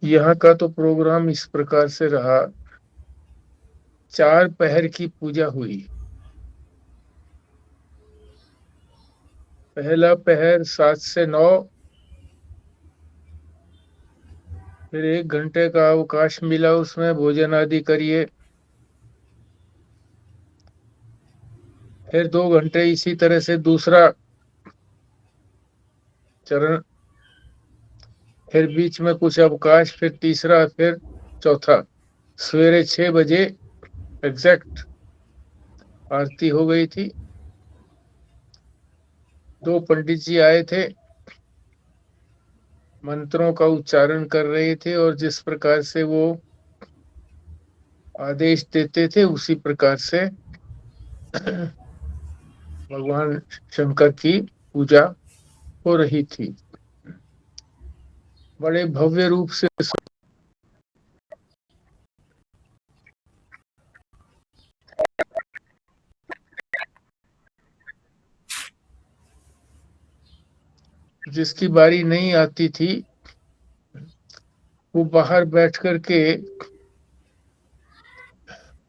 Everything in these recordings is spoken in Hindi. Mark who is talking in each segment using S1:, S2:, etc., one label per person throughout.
S1: यहाँ का तो प्रोग्राम इस प्रकार से रहा। 4 पहर की पूजा हुई। पहला पहर 7 से 9, फिर 1 घंटे का अवकाश मिला, उसमें भोजन आदि करिए। फिर 2 घंटे इसी तरह से दूसरा चरण, फिर बीच में कुछ अवकाश, फिर तीसरा, फिर चौथा। सवेरे 6 बजे एग्जैक्ट आरती हो गई थी। 2 पंडित जी आए थे, मंत्रों का उच्चारण कर रहे थे, और जिस प्रकार से वो आदेश देते थे उसी प्रकार से भगवान शंकर की पूजा हो रही थी। बड़े भव्य रूप से। जिसकी बारी नहीं आती थी वो बाहर बैठ कर के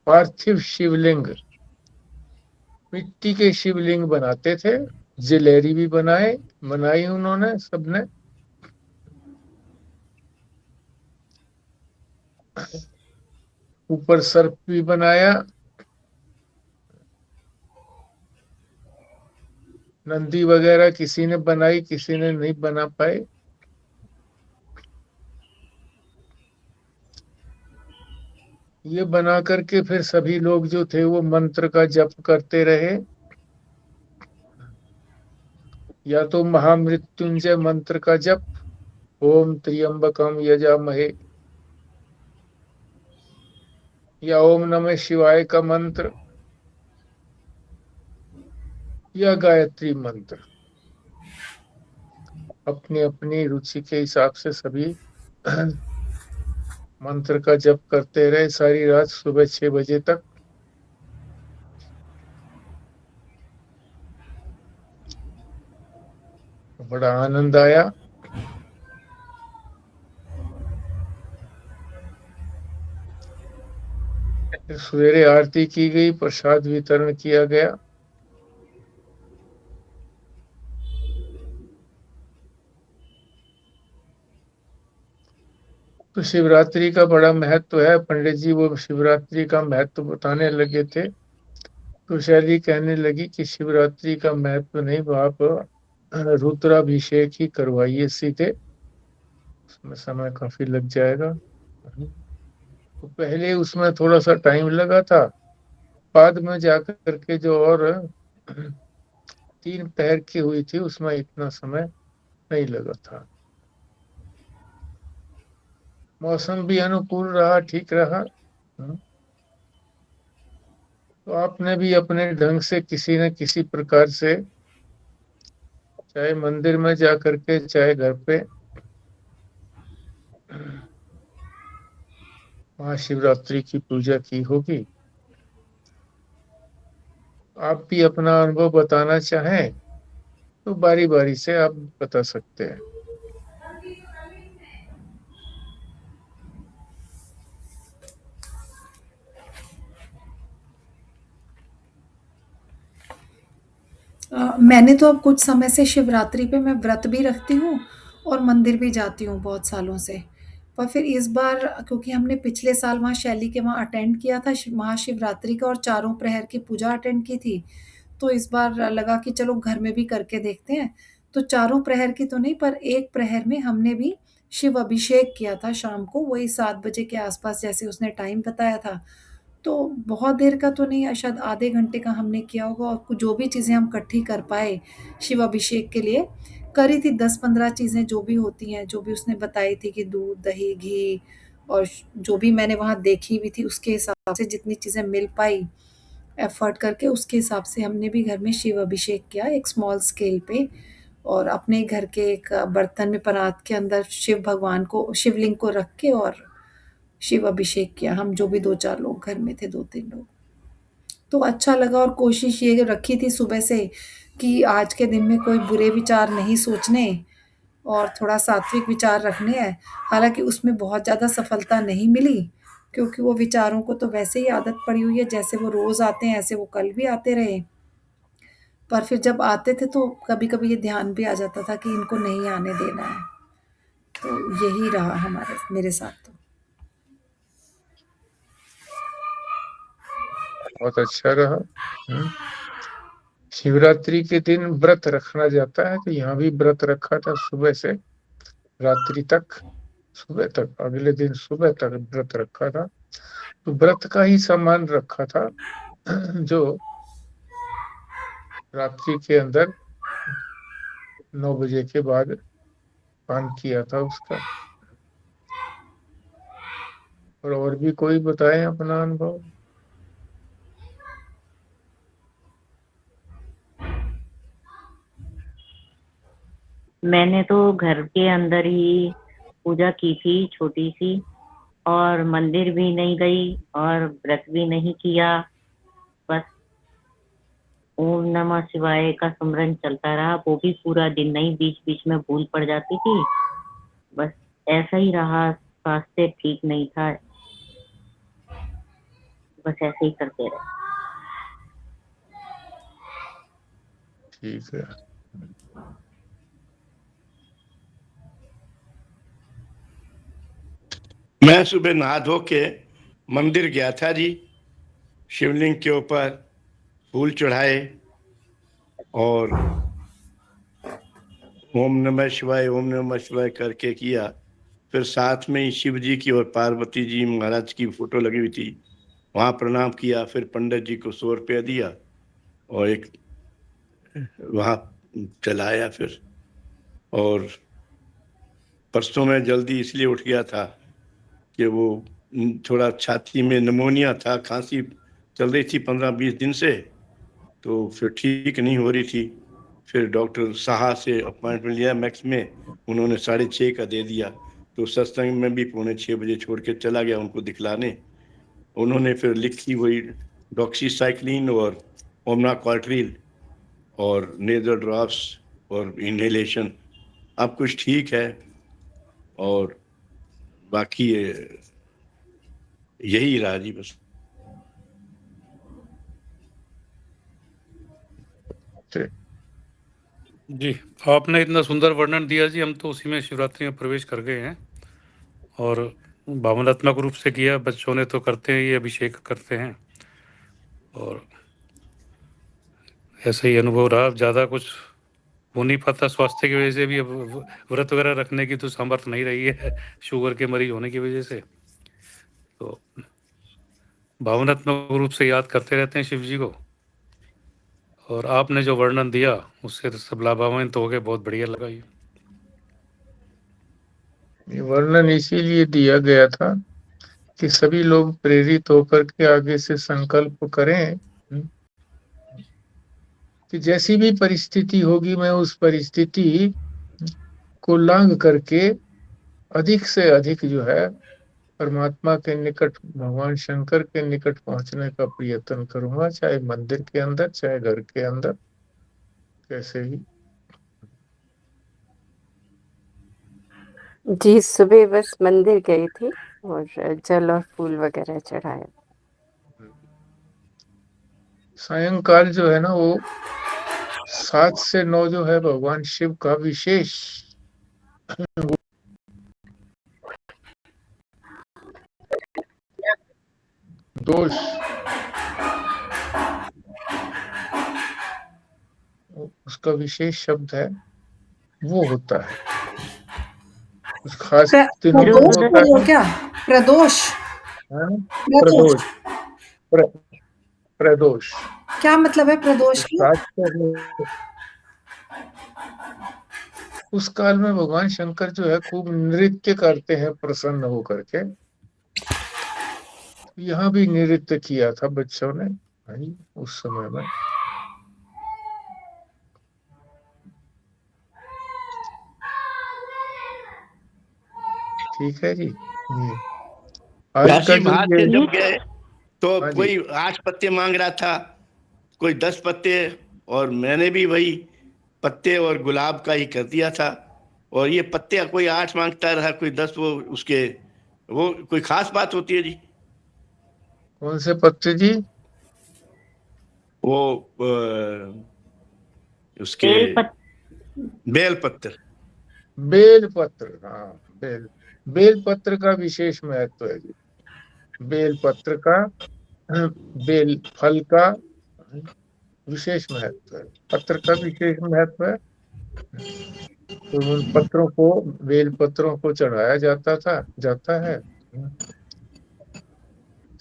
S1: पार्थिव शिवलिंग, मिट्टी के शिवलिंग बनाते थे। जिलेरी भी बनाई उन्होंने सबने। ऊपर सर्प भी बनाया। नंदी वगैरह किसी ने बनाई, किसी ने नहीं बना पाए। ये बना करके फिर सभी लोग जो थे वो मंत्र का जप करते रहे। या तो महामृत्युंजय मंत्र का जप, ओम त्र्यंबकम यजामहे, या ओम नमः शिवाय का मंत्र, या गायत्री मंत्र। अपनी अपनी रुचि के हिसाब से सभी मंत्र का जप करते रहे सारी रात, सुबह 6 बजे तक। बड़ा आनंद आया। फिर सवेरे आरती की गई, प्रसाद वितरण किया गया। तो शिवरात्रि का बड़ा महत्व है। पंडित जी वो शिवरात्रि का महत्व बताने लगे थे, तो शैली कहने लगी कि शिवरात्रि का महत्व नहीं, आप रुद्राभिषेक ही करवाइए सीधे, उसमें समय काफी लग जाएगा। तो पहले उसमें थोड़ा सा टाइम लगा था, बाद में जाकर के जो और 3 पहर की हुई थी उसमें इतना समय नहीं लगा था। मौसम भी अनुकूल रहा, ठीक रहा। तो आपने भी अपने ढंग से किसी न किसी प्रकार से, चाहे मंदिर में जा करके चाहे घर पे, महाशिवरात्रि की पूजा की होगी। आप भी अपना अनुभव बताना चाहें तो बारी बारी से आप बता सकते हैं।
S2: मैंने तो अब कुछ समय से शिवरात्रि पे मैं व्रत भी रखती हूँ और मंदिर भी जाती हूँ बहुत सालों से। पर फिर इस बार क्योंकि हमने पिछले साल वहाँ शैली के वहाँ अटेंड किया था महाशिवरात्रि का और चारों प्रहर की पूजा अटेंड की थी, तो इस बार लगा कि चलो घर में भी करके देखते हैं। तो चारों प्रहर की तो नहीं, पर एक प्रहर में हमने भी शिव अभिषेक किया था शाम को, वही 7 बजे के आसपास जैसे उसने टाइम बताया था। तो बहुत देर का तो नहीं, शायद आधे घंटे का हमने किया होगा, और जो भी चीज़ें हम इकट्ठी कर पाए शिव अभिषेक के लिए करी थी। 10-15 चीज़ें जो भी होती हैं, जो भी उसने बताई थी कि दूध, दही, घी, और जो भी मैंने वहाँ देखी भी थी उसके हिसाब से जितनी चीज़ें मिल पाई एफर्ट करके, उसके हिसाब से हमने भी घर में शिव अभिषेक किया एक स्मॉल स्केल पे। और अपने घर के एक बर्तन में परात के अंदर शिव भगवान को, शिवलिंग को रख के और शिव अभिषेक किया। हम जो भी 2-4 लोग घर में थे, 2-3 लोग। तो अच्छा लगा, और कोशिश ये रखी थी सुबह से कि आज के दिन में कोई बुरे विचार नहीं सोचने, और थोड़ा सात्विक विचार रखने हैं। हालाँकि उसमें बहुत ज़्यादा सफलता नहीं मिली, क्योंकि वो विचारों को तो वैसे ही आदत पड़ी हुई है, जैसे वो रोज़ आते हैं, ऐसे वो कल भी आते रहे। पर फिर जब आते थे तो कभी-कभी ये ध्यान भी आ जाता था कि इनको नहीं आने देना है। तो यही रहा हमारे मेरे साथ तो।
S1: बहुत अच्छा रहा। शिवरात्रि के दिन व्रत रखना जाता है, तो यहाँ भी व्रत रखा था सुबह से रात्रि तक, सुबह तक, अगले दिन सुबह तक व्रत रखा था। तो व्रत का ही सामान रखा था जो रात्रि के अंदर 9 बजे के बाद पान किया था उसका। और भी कोई बताए अपना अनुभव।
S3: मैंने तो घर के अंदर ही पूजा की थी छोटी सी, और मंदिर भी नहीं गई और व्रत भी नहीं किया। बस ओम नमः शिवाय का सुमरन चलता रहा, वो भी पूरा दिन नहीं, बीच बीच में भूल पड़ जाती थी। बस ऐसा ही रहा, स्वास्थ्य ठीक नहीं था, बस ऐसे ही करते रहे।
S1: ठीक है।
S4: मैं सुबह नहा धो के मंदिर गया था जी। शिवलिंग के ऊपर फूल चढ़ाए और ओम नमः शिवाय करके किया। फिर साथ में ही शिव जी की और पार्वती जी महाराज की फोटो लगी हुई थी, वहाँ प्रणाम किया। फिर पंडित जी को 100 रुपया दिया और एक वहाँ चलाया। फिर और परसों में जल्दी इसलिए उठ गया था कि वो थोड़ा छाती में निमोनिया था, खांसी चल रही थी 15-20 दिन से, तो फिर ठीक नहीं हो रही थी। फिर डॉक्टर साहा से अपॉइंटमेंट लिया मैक्स में, उन्होंने 6:30 का दे दिया। तो सत्संग में भी 5:45 छोड़ के चला गया उनको दिखलाने। उन्होंने फिर लिखी वही डॉक्सीसाइक्लिन और ओमना क्वार्ट्रिल और नेजल ड्रॉप्स और इनहेलेशन। अब कुछ ठीक है और बाकी यही रहा जी बस।
S5: जी, आपने इतना सुंदर वर्णन दिया जी, हम तो उसी में शिवरात्रि में प्रवेश कर गए हैं और भावनात्मक रूप से किया। बच्चों ने तो करते हैं, ये अभिषेक करते हैं और ऐसा ही अनुभव रहा। ज़्यादा कुछ हो नहीं पाता स्वास्थ्य की वजह से भी, अब व्रत वगैरह रखने की तो सामर्थ्य नहीं रही है शुगर के मरीज होने की वजह से। तो भावनात्मक रूप से याद करते रहते हैं शिव जी को। और आपने जो वर्णन दिया उससे तो सब लाभान्वित हो गए, बहुत बढ़िया लगा ये।
S1: ये वर्णन इसीलिए दिया गया था कि सभी लोग प्रेरित होकर के आगे से संकल्प करें कि जैसी भी परिस्थिति होगी मैं उस परिस्थिति को लांघ करके अधिक से अधिक जो है परमात्मा के निकट, भगवान शंकर के निकट पहुंचने का प्रयत्न करूंगा, चाहे मंदिर के अंदर चाहे घर के अंदर, कैसे ही।
S6: जी, सुबह बस मंदिर गई थी और जल और फूल वगैरह चढ़ाया।
S1: सायंकाल जो है ना वो 7 से 9 जो है भगवान शिव का विशेष दोष, उसका विशेष शब्द है, वो होता है कुछ खास दिनों में
S2: प्रदोष
S1: होता
S2: बोल रहे हो
S1: है।
S2: क्या? प्रदोष? प्रदोष
S1: प्रदोष, प्रदोष
S2: क्या मतलब है प्रदोष का?
S1: उस काल में भगवान शंकर जो है खूब नृत्य करते हैं प्रसन्न होकर के। यहाँ भी नृत्य किया था बच्चों ने भाई उस समय में। ठीक है जी। ये आज का
S4: काशी
S1: जो
S4: बाहर
S1: ये
S4: से जब गए तो
S1: हाँ जी,
S4: कोई 8 पत्ते मांग रहा था, कोई 10 पत्ते, और मैंने भी वही पत्ते और गुलाब का ही कर दिया था। और ये पत्ते कोई 8 मांगता रहा, कोई 10, वो उसके वो कोई खास बात होती है जी?
S1: कौन से पत्ते जी?
S4: वो उसके बेलपत्र।
S1: बेलपत्र, हाँ। बेलपत्र का विशेष महत्व है जी। बेलपत्र का, बेल फल का विशेष महत्व है, पत्र का विशेष महत्व है। तो उन पत्रों को, बेल पत्रों को चढ़ाया जाता है।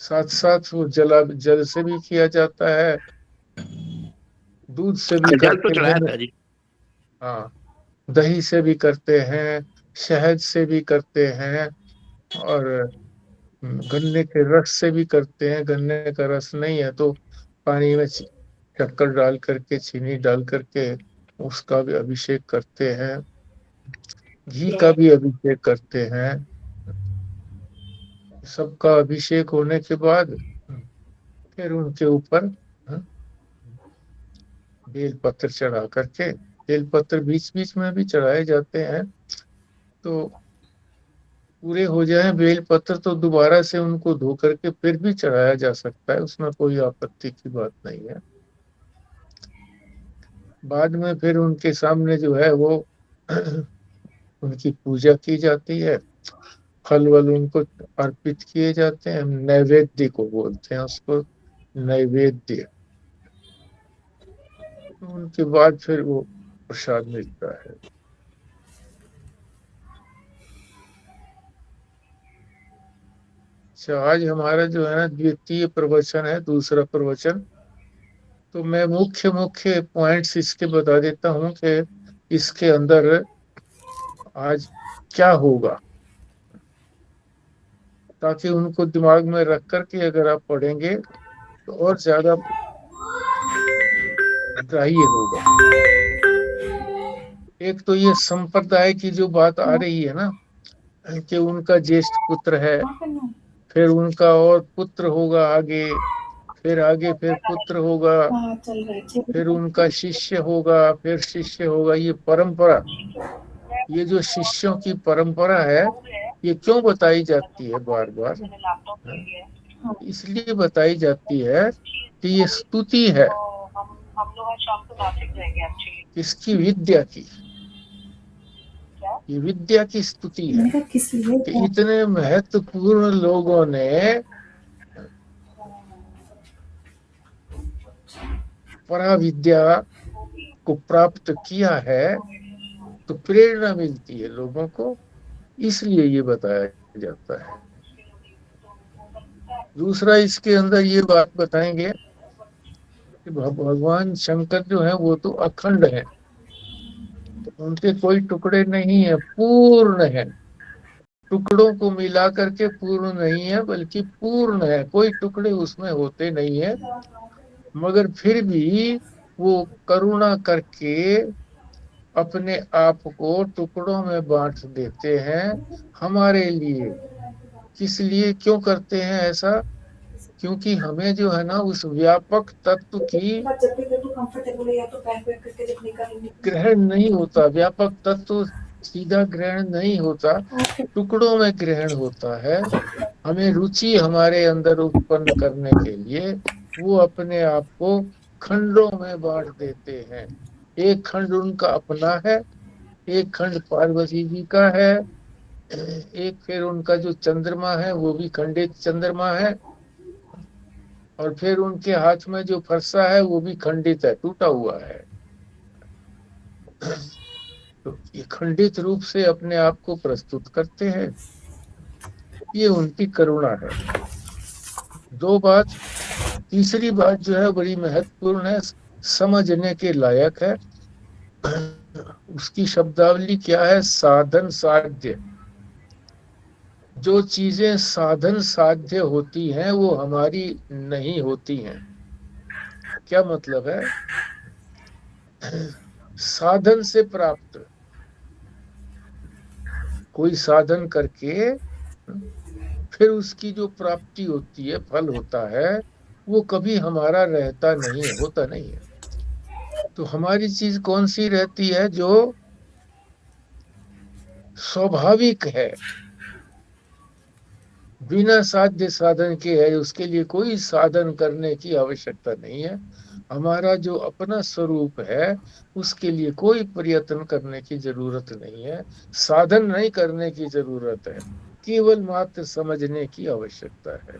S1: साथ साथ वो जल से भी किया जाता है, दूध से भी
S4: जल तो
S1: करते
S4: चढ़ाया
S1: हैं।
S4: था जी।
S1: हाँ, दही से भी करते हैं, शहद से भी करते हैं, और गन्ने के रस से भी करते हैं। गन्ने का रस नहीं है तो पानी में शक्कर डाल करके, चीनी डाल करके उसका भी अभिषेक करते हैं। घी का भी अभिषेक करते हैं। सबका अभिषेक होने के बाद फिर उनके ऊपर बेलपत्र चढ़ा करके, बेलपत्र बीच बीच में भी चढ़ाए जाते हैं। तो पूरे हो जाए बेलपत्र तो दोबारा से उनको धो करके फिर भी चढ़ाया जा सकता है, उसमें कोई आपत्ति की बात नहीं है। बाद में फिर उनके सामने जो है वो उनकी पूजा की जाती है, फल वल उनको अर्पित किए जाते हैं। नैवेद्य को बोलते हैं उसको, नैवेद्य। उनके बाद फिर वो प्रसाद मिलता है। अच्छा, आज हमारा जो है ना द्वितीय प्रवचन है, दूसरा प्रवचन। तो मैं मुख्य मुख्य पॉइंट्स इसके बता देता हूँ कि इसके अंदर आज क्या होगा, ताकि उनको दिमाग में रख करके अगर आप पढ़ेंगे तो और ज्यादा ग्राह्य होगा। एक तो ये संप्रदाय की जो बात आ रही है ना, कि उनका ज्येष्ठ पुत्र है, फिर उनका और पुत्र होगा आगे, फिर आगे फिर पुत्र होगा, फिर उनका शिष्य होगा, फिर शिष्य होगा। ये परंपरा, ये जो शिष्यों की परंपरा है, ये क्यों बताई जाती है बार बार? इसलिए बताई जाती है कि ये स्तुति है इसकी, विद्या की। ये विद्या की स्तुति है कि इतने महत्वपूर्ण लोगों ने पराविद्या को प्राप्त किया है, तो प्रेरणा मिलती है लोगों को, इसलिए ये बताया जाता है। दूसरा, इसके अंदर ये बात बताएंगे कि भगवान शंकर जो है वो तो अखंड है, तो उनके कोई टुकड़े नहीं है, पूर्ण है। टुकड़ों को मिला करके पूर्ण नहीं है, बल्कि पूर्ण है, कोई टुकड़े उसमें होते नहीं है। मगर फिर भी वो करुणा करके अपने आप को टुकड़ों में बांट देते हैं हमारे लिए। किस लिए, क्यों करते हैं ऐसा? क्योंकि हमें जो है ना उस व्यापक तत्व की ग्रहण नहीं होता। व्यापक तत्व सीधा ग्रहण नहीं होता, टुकड़ों में ग्रहण होता है। हमें रुचि हमारे अंदर उत्पन्न करने के लिए वो अपने आप को खंडों में बांट देते हैं। एक खंड उनका अपना है, एक खंड पार्वती जी का है, एक फिर उनका जो चंद्रमा है वो भी खंडित चंद्रमा है, और फिर उनके हाथ में जो फरसा है वो भी खंडित है, टूटा हुआ है। तो ये खंडित रूप से अपने आप को प्रस्तुत करते हैं। ये उनकी करुणा है। दो बात। तीसरी बात जो है बड़ी महत्वपूर्ण है, समझने के लायक है। उसकी शब्दावली क्या है? साधन साध्य। जो चीजें साधन साध्य होती हैं वो हमारी नहीं होती हैं। क्या मतलब है? साधन से प्राप्त, कोई साधन करके फिर उसकी जो प्राप्ति होती है, फल होता है, वो कभी हमारा रहता नहीं है, होता नहीं है। तो हमारी चीज कौन सी रहती है? जो स्वाभाविक है, बिना साध्य साधन के है, उसके लिए कोई साधन करने की आवश्यकता नहीं है। हमारा जो अपना स्वरूप है उसके लिए कोई प्रयत्न करने की जरूरत नहीं है, साधन नहीं करने की जरूरत है, केवल मात्र समझने की आवश्यकता है।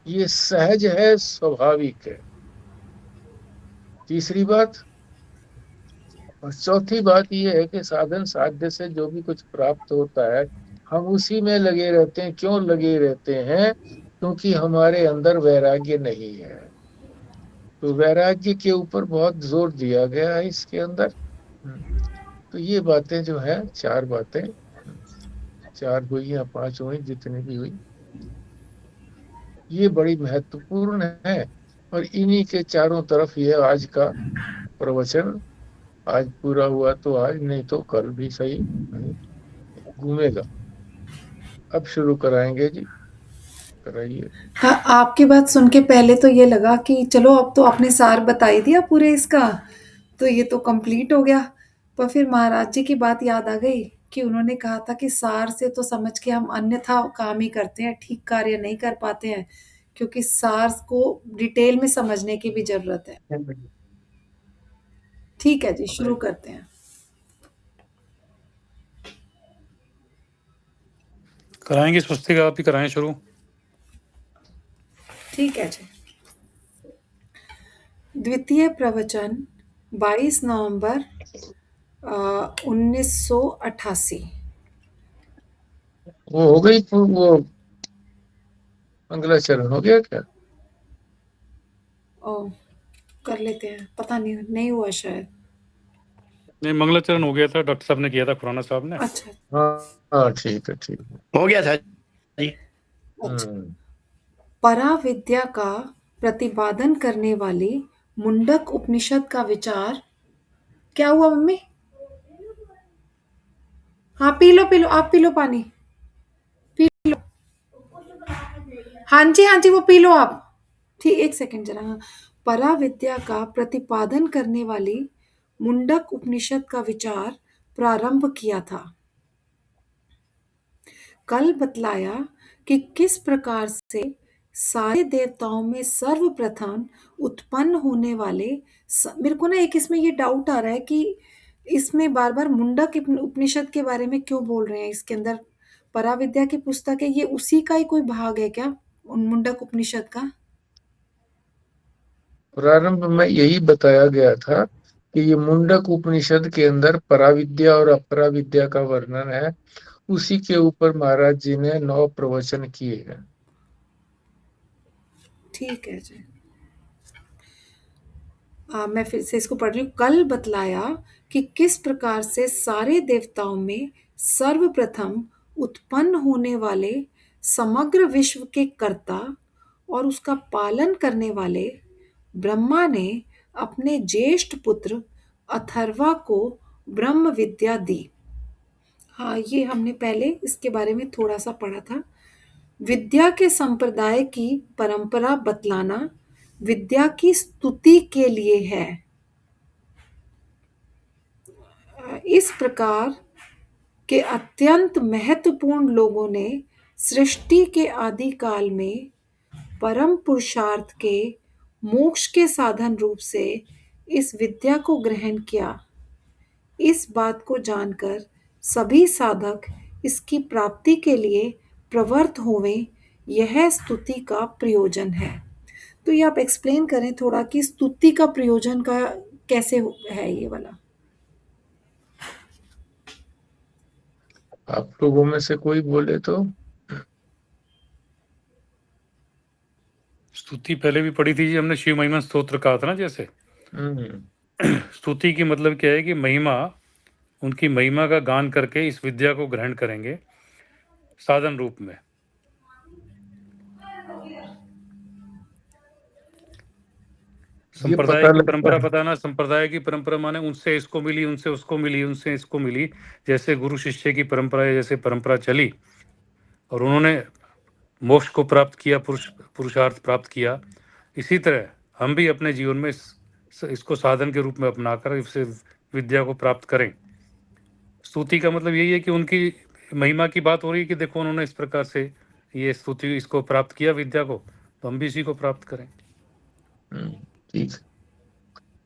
S1: ये सहज है, स्वाभाविक है। तीसरी बात और चौथी बात ये है कि साधन साध्य से जो भी कुछ प्राप्त होता है हम उसी में लगे रहते हैं। क्यों लगे रहते हैं? क्योंकि हमारे अंदर वैराग्य नहीं है। तो वैराग्य के ऊपर बहुत जोर दिया गया है इसके अंदर। तो ये बातें जो है, चार बातें, चार हुई या पांच हुई, जितनी भी हुई, ये बड़ी महत्वपूर्ण है। और इन्हीं के चारों तरफ ये आज का प्रवचन, आज पूरा हुआ तो आज, नहीं तो कल भी सही घूमेगा। अब शुरू कराएंगे जी, कराइए।
S2: हाँ, आपकी बात सुन के पहले तो ये लगा कि चलो अब तो आपने सार बता ही दिया पूरे इसका, तो ये तो कंप्लीट हो गया। पर फिर महाराज जी की बात याद आ गई कि उन्होंने कहा था कि सार से तो समझ के हम अन्यथा काम ही करते हैं, ठीक कार्य नहीं कर पाते हैं, क्योंकि सार को डिटेल में समझने की भी जरूरत है। ठीक है जी, शुरू करते हैं।
S5: कराएंगे स्वस्तिक, आप ही कराएं शुरू।
S2: ठीक है जी। द्वितीय प्रवचन 22 नवंबर 1988।
S1: वो हो गई, वो मंगलाचरण हो गया क्या?
S2: ओ, कर लेते हैं, पता नहीं हुआ शायद।
S5: नहीं, मंगलाचरण हो गया था, डॉक्टर साहब ने किया था, खुराना साहब ने।
S2: अच्छा
S1: हाँ हाँ, ठीक है, ठीक है।
S4: हो गया था जी।
S2: अच्छा। पराविद्या का प्रतिपादन करने वाली मुंडक उपनिषद का विचार। क्या हुआ मम्मी? हाँ, पी लो, आप पी लो पानी, पी लो। हाँ जी, वो पी लो आप। ठीक, एक सेकंड जरा। हाँ, पराविद्या का प्रतिपादन करने वाली मुंडक उपनिषद का विचार प्रारंभ किया था। कल बतलाया कि किस प्रकार से सारे देवताओं में सर्वप्रथम उत्पन्न होने वाले मेरे को ना एक इसमें ये डाउट आ रहा है कि इसमें बार बार मुंडक उपनिषद के बारे में क्यों बोल रहे हैं इसके अंदर। पराविद्या की पुस्तक है, ये उसी का ही कोई भाग है क्या, उन मुंडक उपनिषद का?
S1: प्रारंभ में यही बताया गया था कि ये मुंडक उपनिषद के अंदर पराविद्या और अपराविद्या का वर्णन है। उसी के ऊपर महाराज जी ने 9 प्रवचन किए हैं।
S2: ठीक है जी। मैं फिर से इसको पढ़ रही हूँ। कल बतलाया कि किस प्रकार से सारे देवताओं में सर्वप्रथम उत्पन्न होने वाले समग्र विश्व के कर्ता और उसका पालन करने वाले ब्रह्मा ने अपने ज्येष्ठ पुत्र अथर्वा को ब्रह्म विद्या दी। हाँ, ये हमने पहले इसके बारे में थोड़ा सा पढ़ा था। विद्या के संप्रदाय की परंपरा बतलाना विद्या की स्तुति के लिए है। इस प्रकार के अत्यंत महत्वपूर्ण लोगों ने सृष्टि के आदि काल में परम पुरुषार्थ के मोक्ष के साधन रूप से इस विद्या को ग्रहण किया। इस बात को जानकर सभी साधक इसकी प्राप्ति के लिए प्रवृत्त होवें, यह स्तुति का प्रयोजन है। तो ये आप एक्सप्लेन करें थोड़ा कि स्तुति का प्रयोजन का कैसे है ये वाला।
S1: आप लोगों में से कोई बोले तो।
S5: स्तुति पहले भी पढ़ी थी जी हमने, शिव महिमा स्तोत्र कहा था ना। जैसे स्तुति की मतलब क्या है कि महिमा, उनकी महिमा का गान करके इस विद्या को ग्रहण करेंगे साधन रूप में। संप्रदाय की परंपरा बताना। संप्रदाय की परंपरा माने उनसे इसको मिली, उनसे उसको मिली, उनसे इसको मिली। जैसे गुरु शिष्य की परंपरा है, जैसे परंपरा चली और उन्होंने मोक्ष को प्राप्त किया, पुरुषार्थ प्राप्त किया, इसी तरह हम भी अपने जीवन में इसको साधन के रूप में अपनाकर इससे विद्या को प्राप्त करें। स्तुति का मतलब यही है कि उनकी महिमा की बात हो रही है कि देखो उन्होंने इस प्रकार से ये स्तुति इसको प्राप्त किया विद्या को, तो हम भी इसी को प्राप्त करें।
S1: ठीक,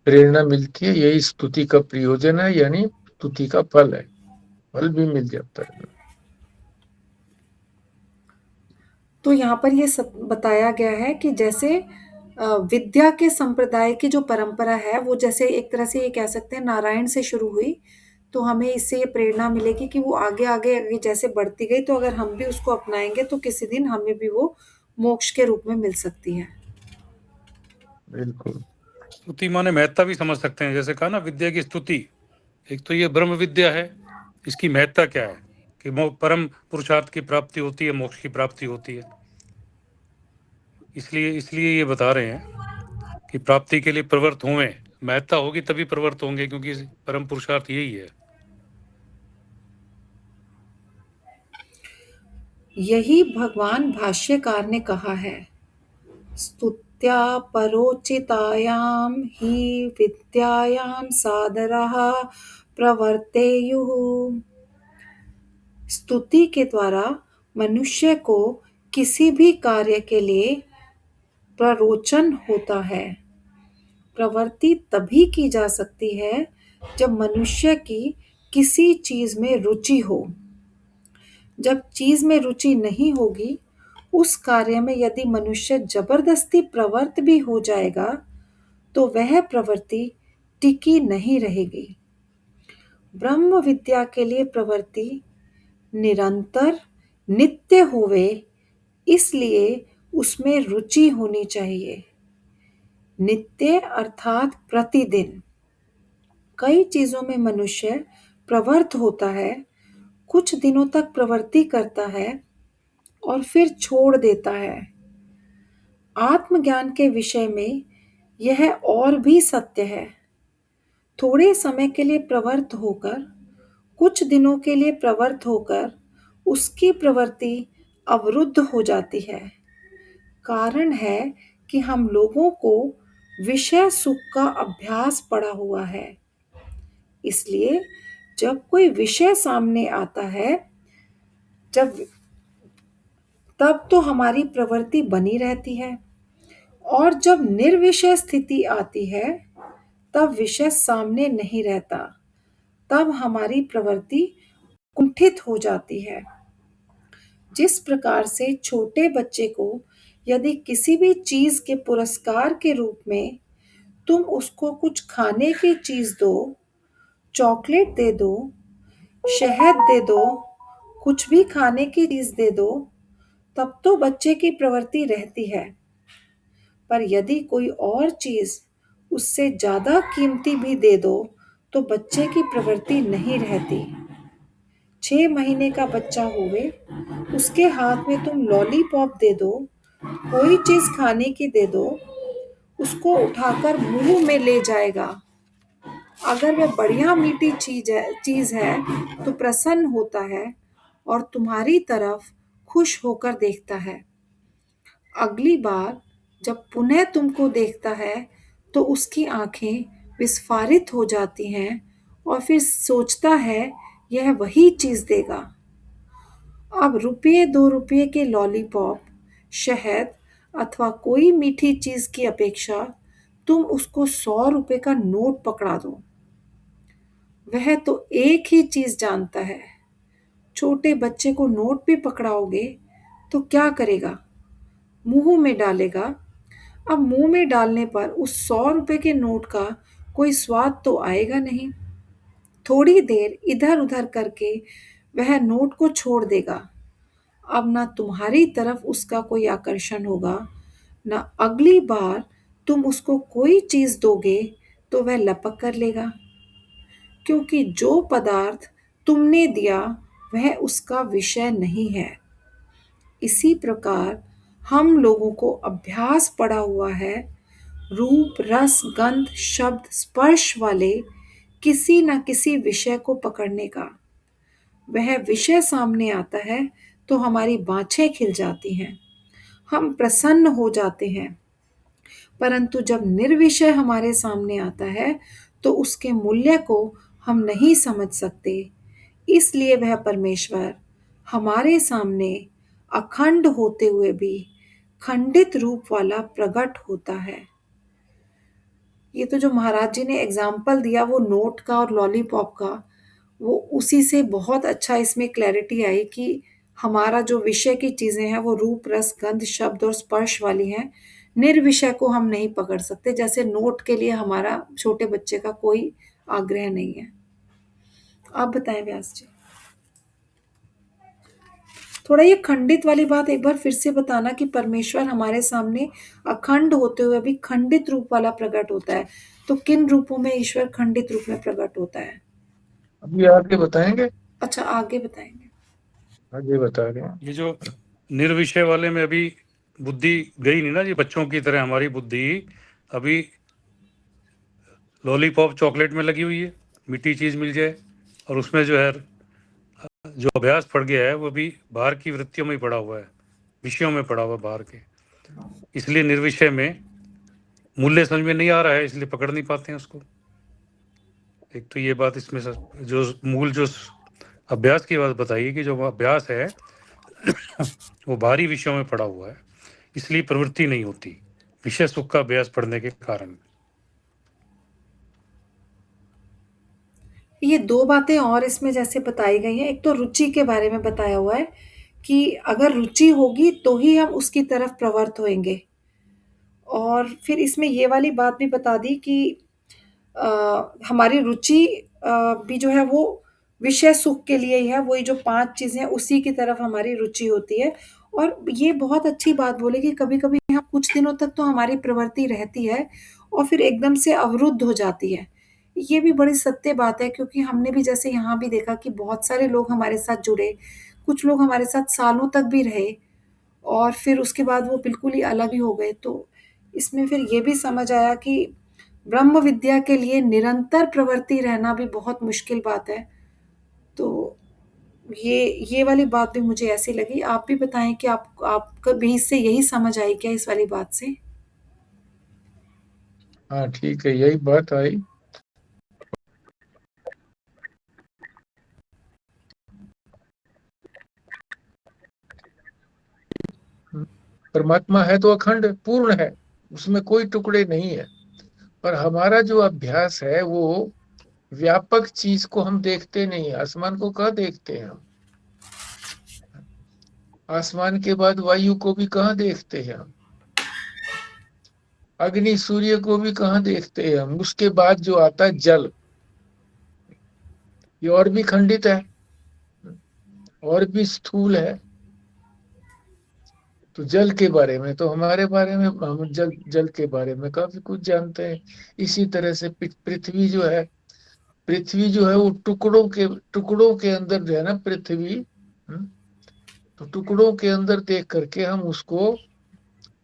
S1: प्रेरणा मिलती है, यही स्तुति का प्रयोजन है, यानी स्तुति का फल है, फल भी मिल जाता है।
S2: तो यहाँ पर ये बताया गया है कि जैसे विद्या के संप्रदाय की जो परंपरा है वो जैसे एक तरह से ये कह सकते हैं नारायण से शुरू हुई, तो हमें इससे ये प्रेरणा मिलेगी कि वो आगे आगे आगे जैसे बढ़ती गई, तो अगर हम भी उसको अपनाएंगे तो किसी दिन हमें भी वो मोक्ष के रूप में मिल सकती है।
S1: बिल्कुल,
S5: स्तुति माने महत्ता भी समझ सकते हैं, जैसे कहा ना विद्या की स्तुति, एक तो ये ब्रह्म विद्या है, इसकी महत्ता क्या है कि परम पुरुषार्थ की प्राप्ति होती है, मोक्ष की प्राप्ति होती है। इसलिए ये बता रहे हैं कि प्राप्ति के लिए प्रवृत्त होंगे, महत्ता होगी तभी प्रवृत्त होंगे, क्योंकि परम पुरुषार्थ यही है।
S2: यही भगवान भाष्यकार ने कहा है, स्तुत्या परोचितायां ही विद्यायां सादराः प्रवर्तेयुः। स्तुति के द्वारा मनुष्य को किसी भी कार्य के लिए प्ररोचन होता है। प्रवृत्ति तभी की जा सकती है जब मनुष्य की किसी चीज में रुचि हो। जब चीज में रुचि नहीं होगी, उस कार्य में यदि मनुष्य जबरदस्ती प्रवृत्त भी हो जाएगा, तो वह प्रवृत्ति टिकी नहीं रहेगी। ब्रह्म विद्या के लिए प्रवृत्ति निरंतर नित्य होवे, इसलिए उसमें रुचि होनी चाहिए। नित्य अर्थात प्रतिदिन। कई चीजों में मनुष्य प्रवृत्त होता है, कुछ दिनों तक प्रवृत्ति करता है और फिर छोड़ देता है। आत्मज्ञान के विषय में यह और भी सत्य है। थोड़े समय के लिए प्रवृत्त होकर, कुछ दिनों के लिए प्रवृत्त होकर उसकी प्रवृत्ति अवरुद्ध हो जाती है। कारण है कि हम लोगों को विषय सुख का अभ्यास पड़ा हुआ है। इसलिए जब कोई विषय सामने आता है, तब तो हमारी प्रवृत्ति बनी रहती है, और जब निर्विषय स्थिति आती है तब विषय सामने नहीं रहता, तब हमारी प्रवृत्ति कुंठित हो जाती है। जिस प्रकार से छोटे बच्चे को यदि किसी भी चीज के पुरस्कार के रूप में तुम उसको कुछ खाने की चीज दो, चॉकलेट दे दो, शहद दे दो, कुछ भी खाने की चीज दे दो, तब तो बच्चे की प्रवृत्ति रहती है। पर यदि कोई और चीज उससे ज्यादा कीमती भी दे दो, तो बच्चे की प्रवृत्ति नहीं रहती। 6 महीने का बच्चा होवे, उसके हाथ में तुम लॉलीपॉप दे दो, कोई चीज खाने की दे दो, उसको उठाकर मुंह में ले जाएगा। अगर वह बढ़िया मीठी चीज है तो प्रसन्न होता है और तुम्हारी तरफ खुश होकर देखता है। अगली बार जब पुनः तुमको देखता है तो उसकी आंखें विस्फारित हो जाती हैं और फिर सोचता है यह वही चीज देगा। अब रुपये 2 रुपये के लॉलीपॉप, शहद अथवा कोई मीठी चीज की अपेक्षा तुम उसको 100 रुपये का नोट पकड़ा दो। वह तो एक ही चीज जानता है। छोटे बच्चे को नोट भी पकड़ाओगे तो क्या करेगा? मुंह में डालेगा। अब मुंह में डालने पर उस 100 रुपये के नोट का कोई स्वाद तो आएगा नहीं। थोड़ी देर इधर उधर करके वह नोट को छोड़ देगा। अब ना तुम्हारी तरफ उसका कोई आकर्षण होगा, ना अगली बार तुम उसको कोई चीज दोगे तो वह लपक कर लेगा, क्योंकि जो पदार्थ तुमने दिया वह उसका विषय नहीं है। इसी प्रकार हम लोगों को अभ्यास पड़ा हुआ है रूप, रस, गंध, शब्द, स्पर्श वाले किसी न किसी विषय को पकड़ने का। वह विषय सामने आता है तो हमारी बाँछें खिल जाती हैं, हम प्रसन्न हो जाते हैं। परंतु जब निर्विषय हमारे सामने आता है तो उसके मूल्य को हम नहीं समझ सकते। इसलिए वह परमेश्वर हमारे सामने अखंड होते हुए भी खंडित रूप वाला प्रकट होता है। ये तो जो महाराज जी ने एग्जाम्पल दिया वो नोट का और लॉलीपॉप का, वो उसी से बहुत अच्छा इसमें क्लैरिटी आई कि हमारा जो विषय की चीजें हैं वो रूप रस गंध शब्द और स्पर्श वाली हैं। निर्विषय को हम नहीं पकड़ सकते, जैसे नोट के लिए हमारा छोटे बच्चे का कोई आग्रह नहीं है। आप बताएं व्यास जी, थोड़ा ये खंडित वाली बात एक बार फिर से बताना कि परमेश्वर हमारे सामने अखंड होते हुए भी खंडित रूप वाला प्रकट होता है, तो किन रूपों में ईश्वर खंडित रूप में प्रकट होता है?
S1: अभी आगे बताएंगे,
S2: अच्छा, आगे बताएंगे।
S1: आगे बता रहे हैं।
S5: ये जो निर्विषय वाले में अभी बुद्धि गई नहीं ना जी, बच्चों की तरह हमारी बुद्धि अभी लॉलीपॉप चॉकलेट में लगी हुई है, मीठी चीज मिल जाए, और उसमें जो है जो अभ्यास पड़ गया है वो भी बाहर की वृत्तियों में ही पड़ा हुआ है, विषयों में पड़ा हुआ है बाहर के, इसलिए निर्विषय में मूल्य समझ में नहीं आ रहा है, इसलिए पकड़ नहीं पाते हैं उसको। एक तो ये बात इसमें जो मूल जो अभ्यास की बात बताइए कि जो अभ्यास है वो बाहरी विषयों में पड़ा हुआ है, इसलिए प्रवृत्ति नहीं होती विषय सुख का अभ्यास पढ़ने के कारण।
S2: ये दो बातें और इसमें जैसे बताई गई हैं, एक तो रुचि के बारे में बताया हुआ है कि अगर रुचि होगी तो ही हम उसकी तरफ प्रवृत्त होंगे, और फिर इसमें ये वाली बात भी बता दी कि हमारी रुचि भी जो है वो विषय सुख के लिए ही है, वही जो 5 चीज़ें हैं उसी की तरफ हमारी रुचि होती है। और ये बहुत अच्छी बात बोली कि कभी-कभी हम कुछ दिनों तक तो हमारी प्रवृत्ति रहती है और फिर एकदम से अवरुद्ध हो जाती है। ये भी बड़ी सत्य बात है, क्योंकि हमने भी जैसे यहाँ भी देखा कि बहुत सारे लोग हमारे साथ जुड़े, कुछ लोग हमारे साथ सालों तक भी रहे और फिर उसके बाद वो बिल्कुल ही अलग ही हो गए। तो इसमें फिर ये भी समझ आया कि ब्रह्म विद्या के लिए निरंतर प्रवृत्ति रहना भी बहुत मुश्किल बात है। तो ये वाली बात भी मुझे ऐसी लगी। आप भी बताएं कि आपका भी इससे यही समझ आई क्या इस वाली बात से?
S1: हाँ ठीक है, यही बात आई। परमात्मा है तो अखंड पूर्ण है, उसमें कोई टुकड़े नहीं है, पर हमारा जो अभ्यास है वो व्यापक चीज को हम देखते नहीं। आसमान को कहाँ देखते हैं हम? आसमान के बाद वायु को भी कहाँ देखते हैं हम? अग्नि सूर्य को भी कहाँ देखते हैं हम? उसके बाद जो आता है जल, ये और भी खंडित है और भी स्थूल है। तो जल के बारे में तो हमारे बारे में हम जल के बारे में काफी कुछ जानते हैं। इसी तरह से पृथ्वी जो है, पृथ्वी जो है वो टुकड़ों के अंदर जो है ना पृथ्वी, तो टुकड़ों के अंदर देख करके हम उसको